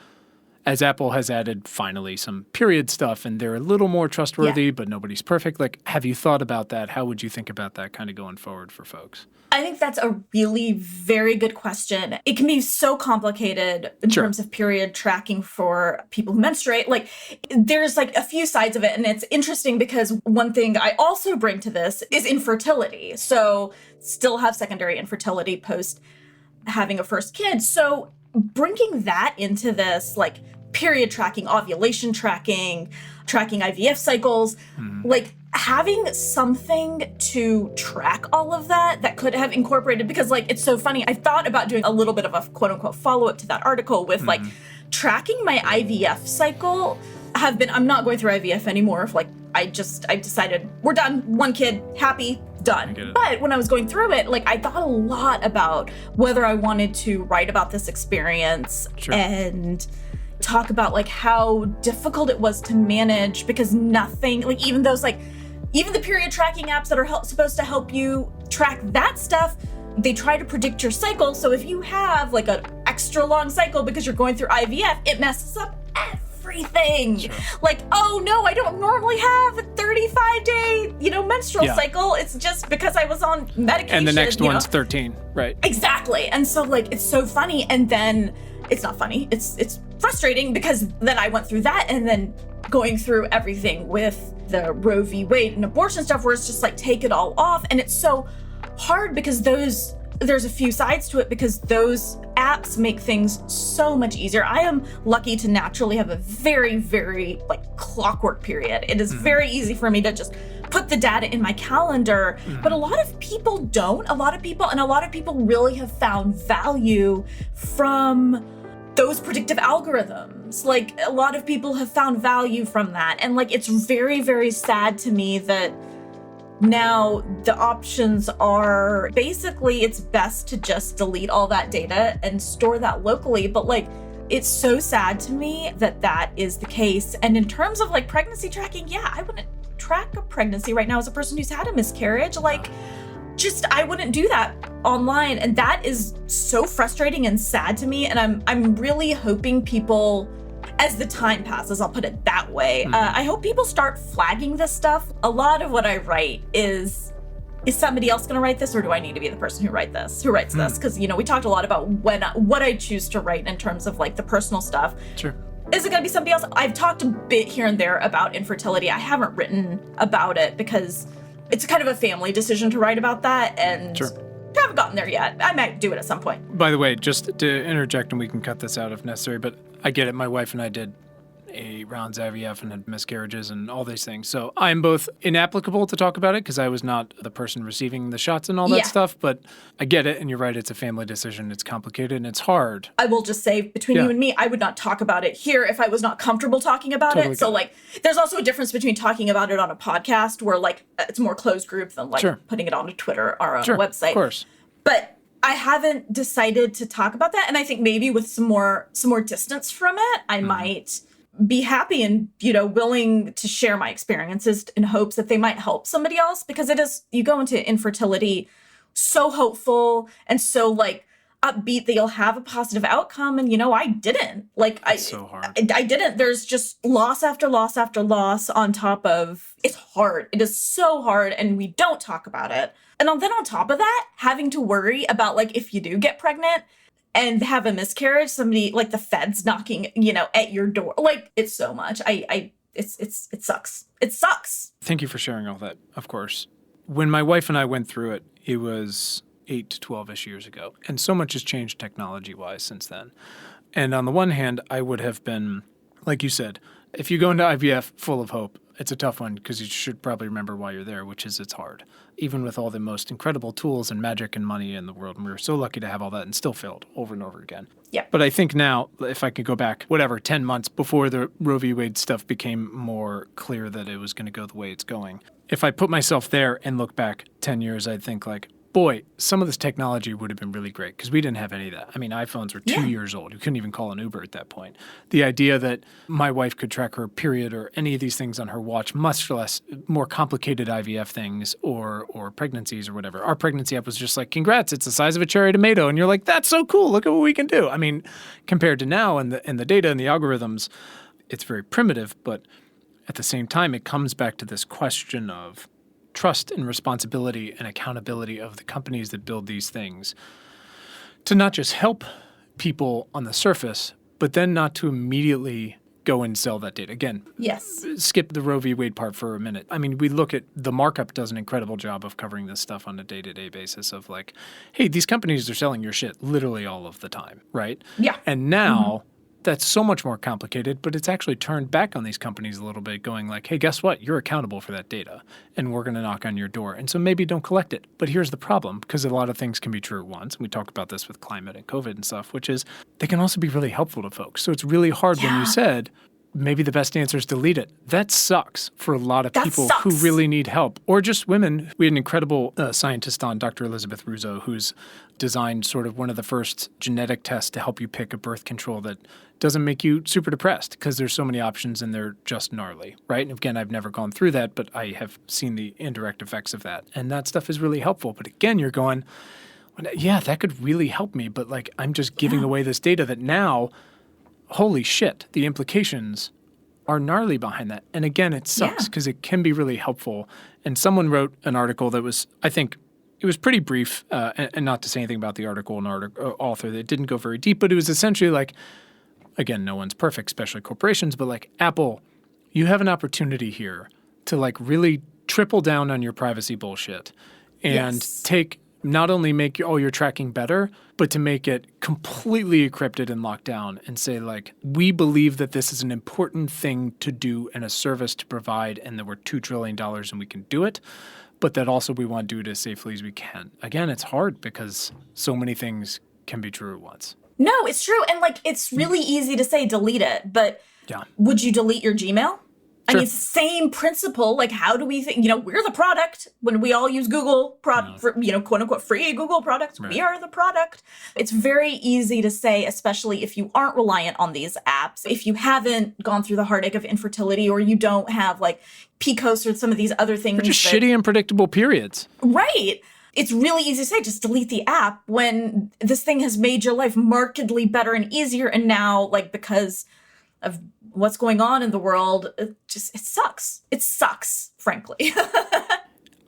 as Apple has added finally some period stuff and they're a little more trustworthy, but nobody's perfect? Like, have you thought about that? How would you think about that kind of going forward for folks? I think that's a really very good question. It can be so complicated in terms of period tracking for people who menstruate. Like, there's like a few sides of it. And it's interesting because one thing I also bring to this is infertility. So still have secondary infertility post having a first kid. So bringing that into this, like period tracking, ovulation tracking, tracking IVF cycles, like having something to track all of that could have incorporated, because like, it's so funny. I thought about doing a little bit of a quote unquote follow-up to that article with like tracking my IVF cycle. I'm not going through IVF anymore. If like, I decided we're done, 1 kid, happy, done. But when I was going through it, like I thought a lot about whether I wanted to write about this experience and talk about like how difficult it was to manage, because nothing, like even those like, even the period tracking apps that are supposed to help you track that stuff, they try to predict your cycle. So if you have like an extra long cycle because you're going through IVF, it messes up everything. Like, oh no, I don't normally have a 35-day, menstrual cycle. It's just because I was on medication. And the next one's 13, right? Exactly. And so like, it's so funny. And then it's not funny. It's frustrating because then I went through that and then going through everything with the Roe v. Wade and abortion stuff where it's just like, take it all off. And it's so hard because those there's a few sides to it because those apps make things so much easier. I am lucky to naturally have a very, very like clockwork period. It is very easy for me to just put the data in my calendar, but a lot of people don't. A lot of people really have found value from those predictive algorithms. Like a lot of people have found value from that. And like, it's very, very sad to me that now the options are basically it's best to just delete all that data and store that locally. But like, it's so sad to me that that is the case. And in terms of like pregnancy tracking, yeah, I wouldn't track a pregnancy right now as a person who's had a miscarriage. Like, I wouldn't do that online. And that is so frustrating and sad to me. And I'm really hoping people, as the time passes, I'll put it that way, I hope people start flagging this stuff. A lot of what I write is somebody else going to write this, or do I need to be the person who writes this? Because, we talked a lot about what I choose to write in terms of like the personal stuff. Sure. Is it going to be somebody else? I've talked a bit here and there about infertility. I haven't written about it because it's kind of a family decision to write about that, and sure. I haven't gotten there yet. I might do it at some point. By the way, just to interject, and we can cut this out if necessary, but I get it. My wife and I did a rounds IVF and had miscarriages and all these things. So I'm both inapplicable to talk about it because I was not the person receiving the shots and all that stuff, but I get it. And you're right. It's a family decision. It's complicated and it's hard. I will just say between you and me, I would not talk about it here if I was not comfortable talking about it. So like, there's also a difference between talking about it on a podcast where like it's more closed group than like putting it on a Twitter or on a website. Of course. But I haven't decided to talk about that. And I think maybe with some more distance from it, I might be happy and, willing to share my experiences in hopes that they might help somebody else, because it is, you go into infertility so hopeful and so like upbeat that you'll have a positive outcome. And, I didn't. Like, so hard. I didn't. There's just loss after loss after loss on top of, it's hard. It is so hard. And we don't talk about it. And then on top of that, having to worry about like, if you do get pregnant and have a miscarriage, somebody like the feds knocking, at your door. Like, it's so much. It sucks. It sucks. Thank you for sharing all that, of course. When my wife and I went through it, it was 8 to 12-ish years ago. And so much has changed technology-wise since then. And on the one hand, I would have been, like you said, if you go into IVF full of hope, it's a tough one because you should probably remember why you're there, which is it's hard. Even with all the most incredible tools and magic and money in the world. And we were so lucky to have all that and still failed over and over again. Yeah. But I think now, if I could go back, 10 months before the Roe v. Wade stuff became more clear that it was going to go the way it's going. If I put myself there and look back 10 years, I'd think like, boy, some of this technology would have been really great because we didn't have any of that. I mean, iPhones were 2 years old. You couldn't even call an Uber at that point. The idea that my wife could track her period or any of these things on her watch, much less more complicated IVF things or pregnancies or whatever. Our pregnancy app was just like, congrats, it's the size of a cherry tomato. And you're like, that's so cool. Look at what we can do. I mean, compared to now and the data and the algorithms, it's very primitive. But at the same time, it comes back to this question of trust and responsibility and accountability of the companies that build these things to not just help people on the surface, but then not to immediately go and sell that data. Again, skip the Roe v. Wade part for a minute. I mean, we look at the markup does an incredible job of covering this stuff on a day-to-day basis of like, hey, these companies are selling your shit literally all of the time, right? Yeah. And now that's so much more complicated, but it's actually turned back on these companies a little bit, going like, hey, guess what? You're accountable for that data, and we're going to knock on your door. And so maybe don't collect it. But here's the problem, because a lot of things can be true at once. And we talk about this with climate and COVID and stuff, which is they can also be really helpful to folks. So it's really hard when you said, maybe the best answer is delete it. That sucks for a lot of people who really need help, or just women. We had an incredible scientist on, Dr. Elizabeth Russo, who's designed sort of one of the first genetic tests to help you pick a birth control that doesn't make you super depressed because there's so many options and they're just gnarly, right? And again, I've never gone through that, but I have seen the indirect effects of that. And that stuff is really helpful. But again, you're going, yeah, that could really help me. But like, I'm just giving away this data that now, holy shit, the implications are gnarly behind that. And again, it sucks because it can be really helpful. And someone wrote an article that was, I think, it was pretty brief, and not to say anything about the article and author that didn't go very deep, but it was essentially like, again, no one's perfect, especially corporations, but like Apple, you have an opportunity here to like really triple down on your privacy bullshit and take not only make all your tracking better, but to make it completely encrypted and locked down and say, like, we believe that this is an important thing to do and a service to provide and that we're $2 trillion and we can do it, but that also we want to do it as safely as we can. Again, it's hard because so many things can be true at once. No, it's true. And like, it's really easy to say delete it, but would you delete your Gmail? I mean, it's the same principle. Like, how do we think, we're the product when we all use Google, for, quote unquote, free Google products. Right. We are the product. It's very easy to say, especially if you aren't reliant on these apps, if you haven't gone through the heartache of infertility or you don't have like PCOS or some of these other things. Or just shitty and predictable periods. Right. It's really easy to say, just delete the app when this thing has made your life markedly better and easier. And now, like, because of what's going on in the world, it sucks. It sucks, frankly.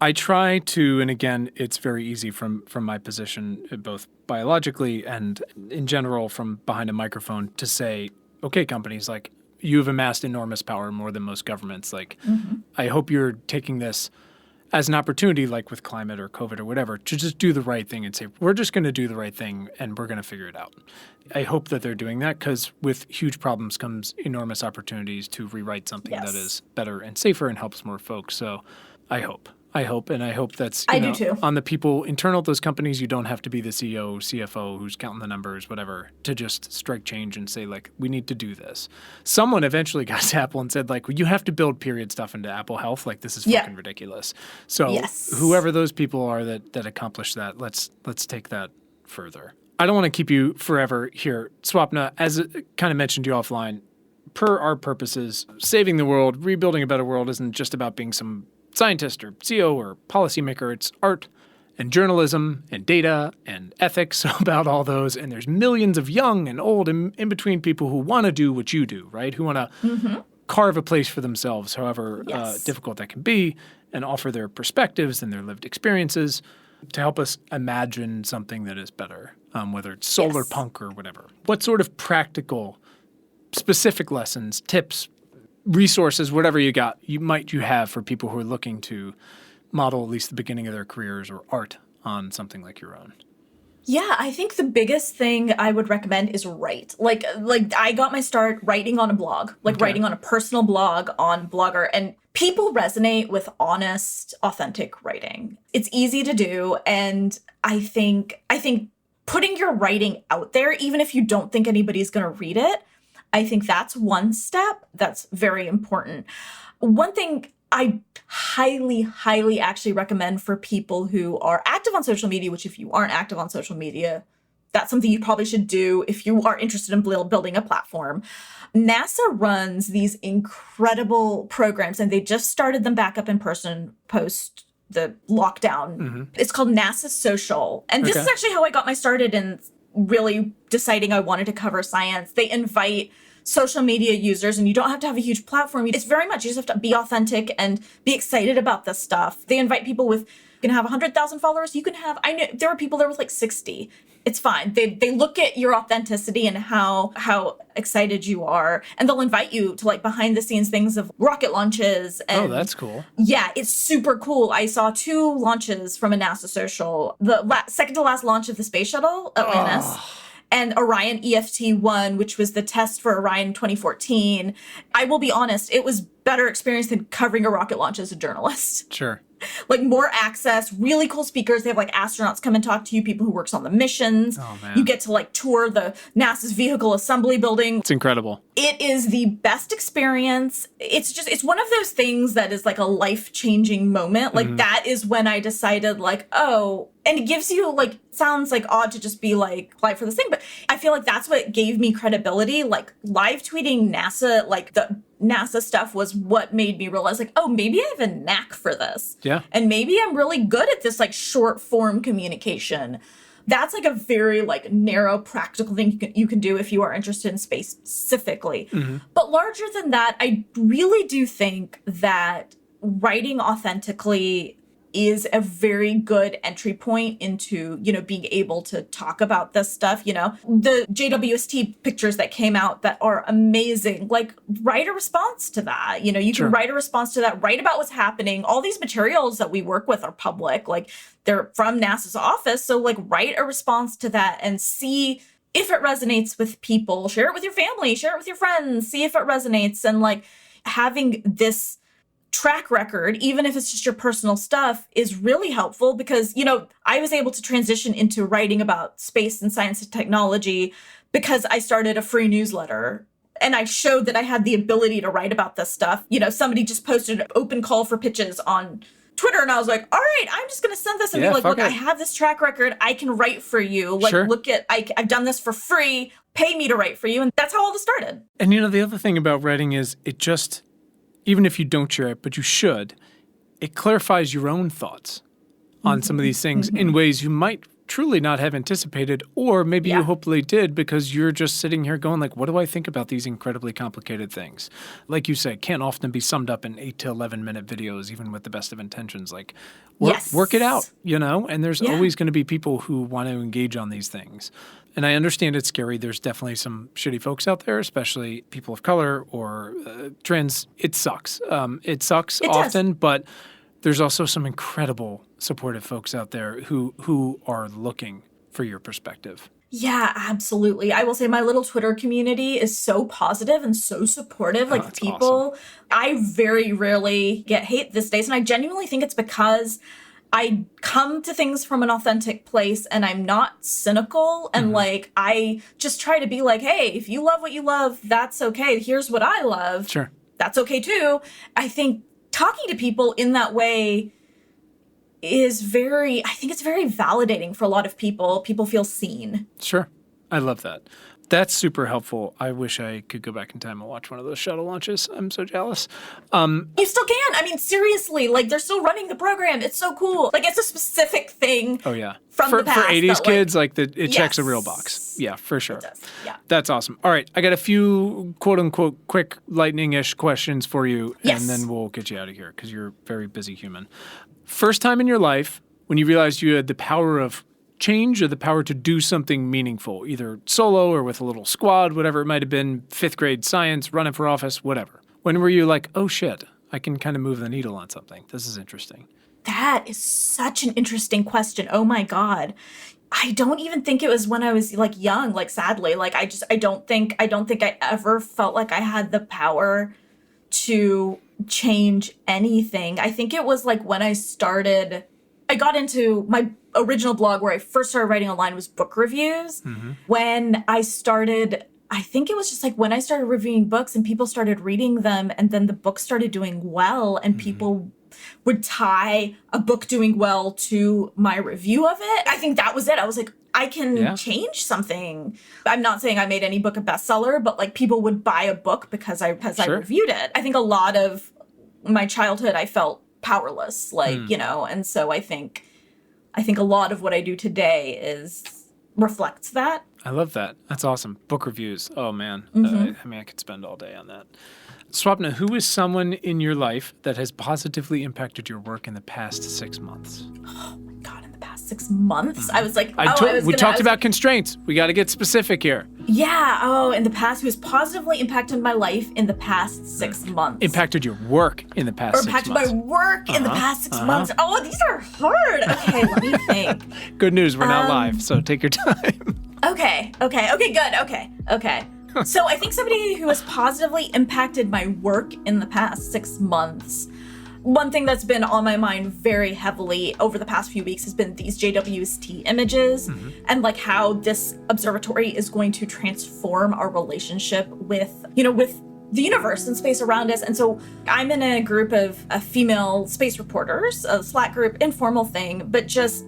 I try to, and again, it's very easy from my position, both biologically and in general from behind a microphone, to say, okay, companies, like, you've amassed enormous power, more than most governments. Like, I hope you're taking this as an opportunity, like with climate or COVID or whatever, to just do the right thing and say, we're just going to do the right thing and we're going to figure it out. I hope that they're doing that because with huge problems comes enormous opportunities to rewrite something that is better and safer and helps more folks. So I hope, and I hope that's do too. On the people internal at those companies. You don't have to be the CEO, CFO who's counting the numbers, whatever, to just strike change and say, like, we need to do this. Someone eventually got to Apple and said, like, well, you have to build period stuff into Apple Health. Like, this is fucking ridiculous. So whoever those people are that accomplish that, let's take that further. I don't want to keep you forever here. Swapna, as kind of mentioned to you offline, per our purposes, saving the world, rebuilding a better world isn't just about being some scientist or CEO or policymaker. It's art and journalism and data and ethics about all those. And there's millions of young and old and in between people who want to do what you do, right? Who want to carve a place for themselves, however difficult that can be, and offer their perspectives and their lived experiences to help us imagine something that is better, whether it's solar punk or whatever. What sort of practical, specific lessons, tips, resources, whatever you have for people who are looking to model at least the beginning of their careers or art on something like your own? Yeah, I think the biggest thing I would recommend is write. Like I got my start writing on a blog, writing on a personal blog on Blogger, and people resonate with honest, authentic writing. It's easy to do, and I think putting your writing out there, even if you don't think anybody's going to read it, I think that's one step that's very important. One thing I highly, highly actually recommend for people who are active on social media, which if you aren't active on social media, that's something you probably should do if you are interested in building a platform. NASA runs these incredible programs, and they just started them back up in person post the lockdown. It's called NASA Social. And this is actually how I got my started in really deciding I wanted to cover science. They invite social media users, and you don't have to have a huge platform. It's very much, you just have to be authentic and be excited about this stuff. They invite people with, you can have 100,000 followers. You can have, I know there were people there with like 60. It's fine. They look at your authenticity and how excited you are, and they'll invite you to like behind the scenes things of rocket launches. And that's cool. Yeah, it's super cool. I saw 2 launches from a NASA social. The second to last launch of the space shuttle, Atlantis. And Orion EFT-1, which was the test for Orion 2014. I will be honest, it was better experience than covering a rocket launch as a journalist. Sure. Like more access, really cool speakers. They have like astronauts come and talk to you, people who works on the missions. Oh, man. You get to like tour the NASA's vehicle assembly building. It's incredible. It is the best experience. It's one of those things that is like a life-changing moment. Like that is when I decided like, oh, and it gives you like, sounds like odd to just be like live for this thing, but I feel like that's what gave me credibility. Like live tweeting NASA, like the NASA stuff was what made me realize like, oh, maybe I have a knack for this. Yeah. And maybe I'm really good at this like short form communication. That's like a very like narrow practical thing you can do if you are interested in space specifically. But larger than that, I really do think that writing authentically is a very good entry point into, being able to talk about this stuff. The JWST pictures that came out that are amazing, like write a response to that. You Sure. can write a response to that, write about what's happening. All these materials that we work with are public, like they're from NASA's office. So like write a response to that and see if it resonates with people. Share it with your family, share it with your friends, see if it resonates. And like having this track record, even if it's just your personal stuff, is really helpful because, I was able to transition into writing about space and science and technology because I started a free newsletter and I showed that I had the ability to write about this stuff. Somebody just posted an open call for pitches on Twitter and I was like, all right, I'm just going to send this and be like, look, I have this track record. I can write for you. Like, Sure. look at, I've done this for free. Pay me to write for you. And that's how all this started. And the other thing about writing is it just, even if you don't share it, but you should, it clarifies your own thoughts on some of these things in ways you might truly not have anticipated, or maybe you hopefully did because you're just sitting here going like, what do I think about these incredibly complicated things? Like you said, can't often be summed up in 8 to 11 minute videos, even with the best of intentions. Like work it out, and there's always going to be people who want to engage on these things. And I understand it's scary. There's definitely some shitty folks out there, especially people of color or trans. It sucks. It sucks often, but there's also some incredible supportive folks out there who are looking for your perspective. Yeah, absolutely. I will say my little Twitter community is so positive and so supportive. Like people, awesome. I very rarely get hate these days. And I genuinely think it's because I come to things from an authentic place and I'm not cynical. And like, I just try to be like, hey, if you love what you love, that's okay. Here's what I love. Sure. That's okay too. I think talking to people in that way is I think it's very validating for a lot of people. People feel seen. Sure. I love that. That's super helpful. I wish I could go back in time and watch one of those shuttle launches. I'm so jealous. You still can. I mean, seriously, like they're still running the program. It's so cool. Like it's a specific thing. Oh yeah. From the past. For 80s kids, it yes. checks a real box. Yeah, for sure. It does. Yeah. That's awesome. All right. I got a few quote unquote quick lightning-ish questions for you. Yes. And then we'll get you out of here because you're a very busy human. First time in your life when you realized you had the power of change or the power to do something meaningful, either solo or with a little squad, whatever it might have been, 5th grade science, running for office, whatever. When were you like, oh shit, I can kind of move the needle on something. This is interesting. That is such an interesting question. Oh my God. I don't even think it was when I was like young, like sadly, like I don't think I ever felt like I had the power to change anything. I think it was like when I got into my original blog where I first started writing online was book reviews. When I think it was just like when I started reviewing books and people started reading them and then the book started doing well and people would tie a book doing well to my review of it. I think that was it. I was like, I can change something. I'm not saying I made any book a bestseller, but like people would buy a book because I reviewed it. I think a lot of my childhood, I felt powerless, and so I think a lot of what I do today reflects that. I love that. That's awesome. Book reviews. Oh man. I could spend all day on that. Swapna, who is someone in your life that has positively impacted your work in the past 6 months? Oh my God, in the past 6 months? I was like, we talked about constraints. We got to get specific here. Yeah. Oh, in the past, who has positively impacted my life in the past 6 months? Impacted your work in the past 6 months. Or impacted my work in the past 6 months. Oh, these are hard. Okay, let me think. Good news, we're not live, so take your time. Okay, good. Okay. So I think somebody who has positively impacted my work in the past 6 months. One thing that's been on my mind very heavily over the past few weeks has been these JWST images and like how this observatory is going to transform our relationship with the universe and space around us. And so I'm in a group of female space reporters, a Slack group, informal thing, but just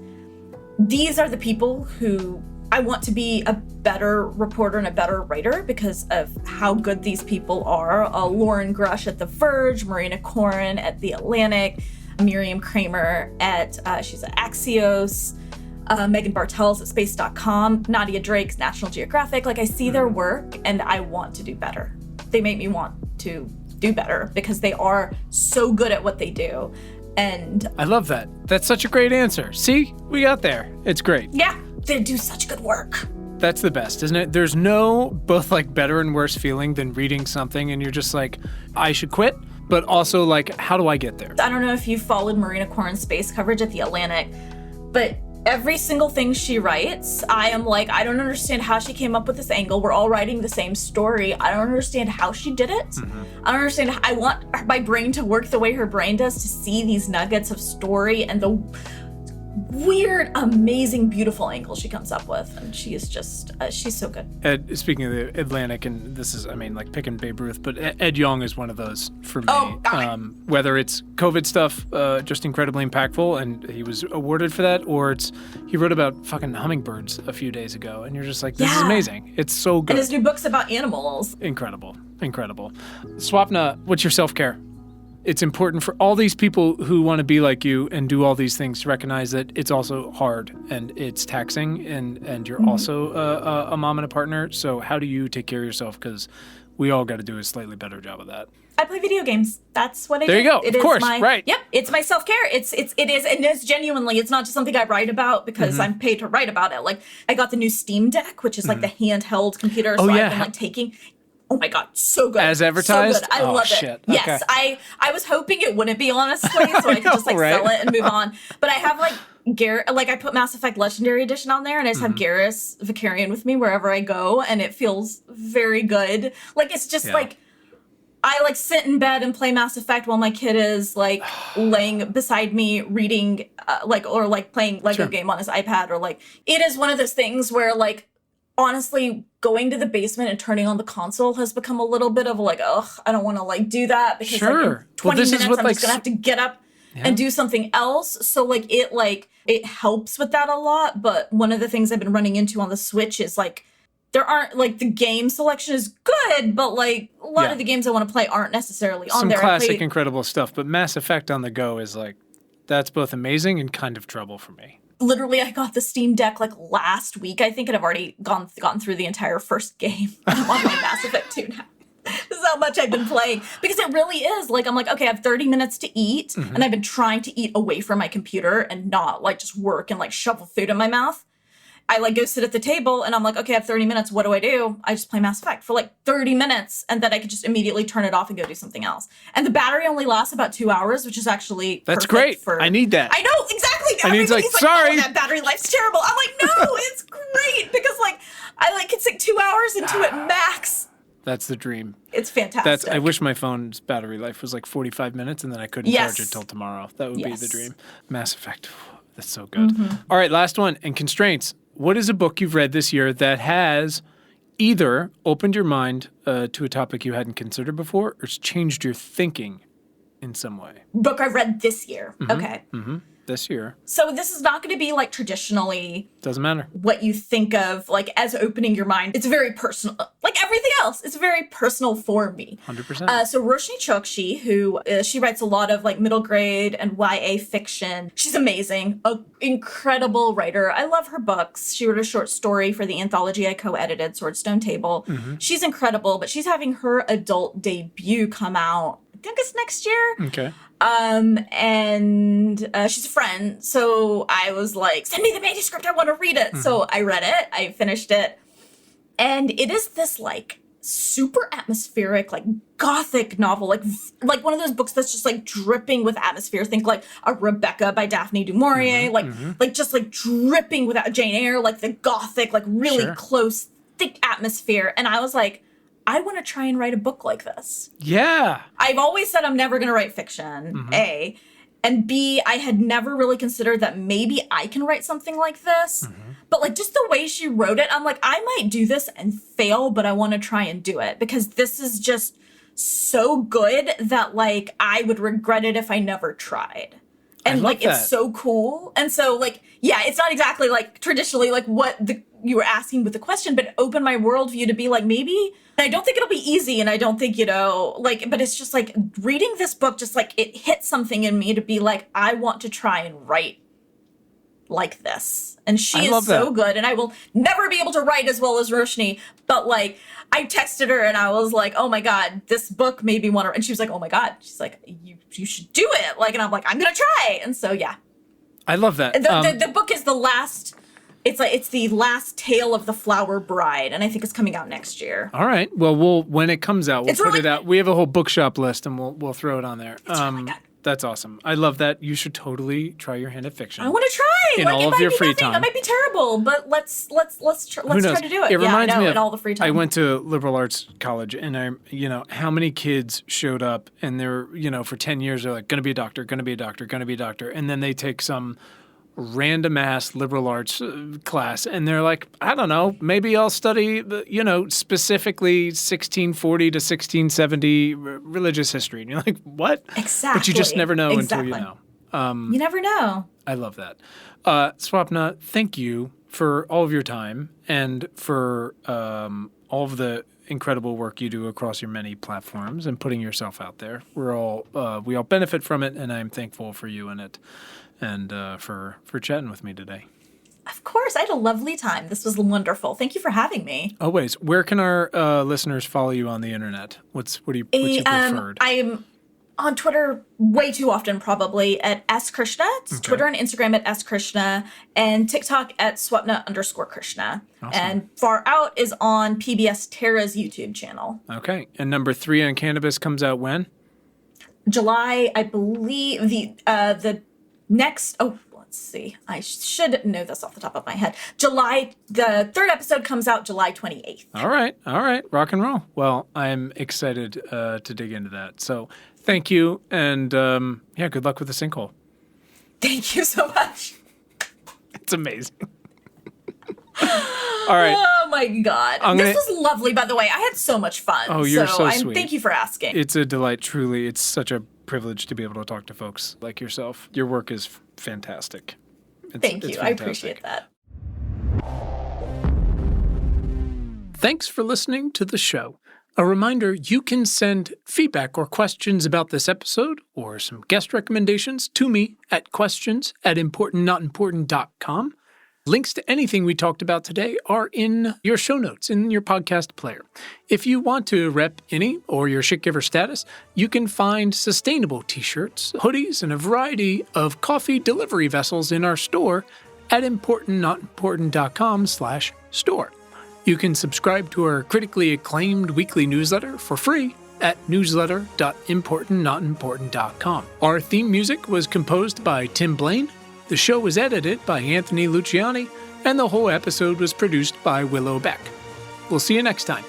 these are the people who I want to be a better reporter and a better writer because of how good these people are. Lauren Grush at The Verge, Marina Koren at The Atlantic, Miriam Kramer she's at Axios, Megan Bartels at Space.com, Nadia Drake's National Geographic. Like I see their work and I want to do better. They make me want to do better because they are so good at what they do. And I love that. That's such a great answer. See, we got there. It's great. yeah, they do such good work. That's the best, isn't it? There's no both like better and worse feeling than reading something and you're just like, I should quit, but also like, how do I get there? I don't know if you followed Marina Corrin's space coverage at The Atlantic, but every single thing she writes, I am like, I don't understand how she came up with this angle. We're all writing the same story. I don't understand how she did it. I don't understand. I want my brain to work the way her brain does to see these nuggets of story and the weird, amazing, beautiful angle she comes up with. And she is just, she's so good. Speaking of the Atlantic, and this is, I mean, like picking Babe Ruth, but Ed Yong is one of those for me. Oh, God. Whether it's COVID stuff, just incredibly impactful, and he was awarded for that, or he wrote about fucking hummingbirds a few days ago, and you're just like, this is amazing. It's so good. And his new book's about animals. Incredible. Swapna, what's your self-care? It's important for all these people who want to be like you and do all these things to recognize that it's also hard and it's taxing and you're also a mom and a partner. So how do you take care of yourself? Because we all got to do a slightly better job of that. I play video games. That's what I do. There you go. Of course. Right. Yep. It's my self-care. It is genuinely, it's not just something I write about because I'm paid to write about it. Like I got the new Steam Deck, which is like the handheld computer. So I've been like taking... Oh my God, so good. As advertised? So good. I love it. Okay. Yes, I was hoping it wouldn't be, honestly, so I could just like sell it and move on. But I have like I put Mass Effect Legendary Edition on there and I just have Garrus Vicarian with me wherever I go and it feels very good. Like it's just like, I like sit in bed and play Mass Effect while my kid is like laying beside me reading or like playing Lego game on his iPad or like, it is one of those things where like, honestly, going to the basement and turning on the console has become a little bit of like, ugh, I don't want to like do that because like in 20 minutes I'm just gonna have to get up and do something else. So like it helps with that a lot. But one of the things I've been running into on the Switch is like there aren't like the game selection is good, but like a lot of the games I want to play aren't necessarily on there. Some classic, incredible stuff, but Mass Effect on the go is like that's both amazing and kind of trouble for me. Literally, I got the Steam Deck like last week, I think, and I've already gotten through the entire first game. I'm on my Mass Effect 2 now. This is how much I've been playing. Because it really is. Like, I'm like, okay, I have 30 minutes to eat, and I've been trying to eat away from my computer and not, like, just work and, like, shovel food in my mouth. I, like, go sit at the table, and I'm like, okay, I have 30 minutes. What do? I just play Mass Effect for, like, 30 minutes, and then I could just immediately turn it off and go do something else. And the battery only lasts about 2 hours, which is actually That's great. I need that. I know, exactly. Everybody's like, sorry. Oh, that battery life's terrible. I'm like, no, it's great, because, like, I, like, it's, like, 2 hours into it max. That's the dream. It's fantastic. I wish my phone's battery life was, like, 45 minutes, and then I couldn't charge it till tomorrow. That would be the dream. Mass Effect. That's so good. All right, last one. And constraints. What is a book you've read this year that has either opened your mind to a topic you hadn't considered before or has changed your thinking in some way? Book I've read this year. Okay. This year. So this is not going to be like traditionally. Doesn't matter. What you think of like as opening your mind. It's very personal. Like everything else, it's very personal for me. 100%. So Roshni Chokshi, who she writes a lot of like middle grade and YA fiction. She's amazing. An incredible writer. I love her books. She wrote a short story for the anthology I co-edited, Swordstone Table. She's incredible, but she's having her adult debut come out. I think it's next year. Okay. And she's a friend. So I was like, send me the manuscript. I want to read it. So I read it. I finished it. And it is this like super atmospheric, like gothic novel, like one of those books that's just like dripping with atmosphere. Think like a Rebecca by Daphne du Maurier, like just like dripping with Jane Eyre, like the gothic, like really close, thick atmosphere. And I was like, I want to try and write a book like this. Yeah. I've always said I'm never going to write fiction, A. And B, I had never really considered that maybe I can write something like this. But like just the way she wrote it, I'm like, I might do this and fail, but I want to try and do it. Because this is just so good that like I would regret it if I never tried. And like it's so cool. And so like, yeah, it's not exactly like traditionally like what you were asking with the question, but open my worldview to be like, maybe I don't think it'll be easy. And I don't think, like, but it's just like reading this book, just like it hit something in me to be like, I want to try and write like this. And she I is love so that. good. And I will never be able to write as well as Roshni. But like, I texted her and I was like, oh my God, this book made me want to. And she was like, oh my God. She's like, you should do it. Like, and I'm like, I'm going to try. And so, yeah. I love that. The book is the last. It's the last tale of the Flower Bride, and I think it's coming out next year. All right. Well, when it comes out, we'll It's put really it out. We have a whole bookshop list, and we'll throw it on there. It's really good. That's awesome. I love that. You should totally try your hand at fiction. I want to try. In like, all it of might your be free nothing. time. It might be terrible, but let's try to do it. It reminds me of in all the free time. I went to liberal arts college, and how many kids showed up, and they're for 10 years they're like, going to be a doctor, going to be a doctor, going to be a doctor, and then they take some random ass liberal arts class, and they're like, I don't know, maybe I'll study specifically 1640 to 1670 religious history, and you're like, what? Exactly. But you just never know until you know. You never know. I love that. Swapna, thank you for all of your time and for all of the incredible work you do across your many platforms and putting yourself out there. We all benefit from it, and I'm thankful for you in it and for chatting with me today. Of course. I had a lovely time. This was wonderful. Thank you for having me. Always. Where can our listeners follow you on the internet? What's your preferred? I'm on Twitter way too often, probably at skrishna. It's Twitter and Instagram at skrishna, and TikTok at swapna_Krishna. Awesome. And Far Out is on PBS Terra's YouTube channel. Okay. And number 3 on cannabis comes out when? July, I believe the next. Oh, let's see. I should know this off the top of my head. The 3rd episode comes out July 28th. All right. Rock and roll. Well, I'm excited to dig into that. So thank you. And good luck with the sinkhole. Thank you so much. It's amazing. All right. Oh my God. This was lovely, by the way. I had so much fun. Oh, you're so sweet. Thank you for asking. It's a delight, truly. It's such a privilege to be able to talk to folks like yourself. Your work is fantastic. Thank you. It's I appreciate that. Thanks for listening to the show. A reminder, you can send feedback or questions about this episode or some guest recommendations to me at questions@importantnotimportant.com. Links to anything we talked about today are in your show notes, in your podcast player. If you want to rep any or your shit giver status, you can find sustainable t-shirts, hoodies, and a variety of coffee delivery vessels in our store at importantnotimportant.com/store. You can subscribe to our critically acclaimed weekly newsletter for free at newsletter.importantnotimportant.com. Our theme music was composed by Tim Blaine. The show was edited by Anthony Luciani, and the whole episode was produced by Willow Beck. We'll see you next time.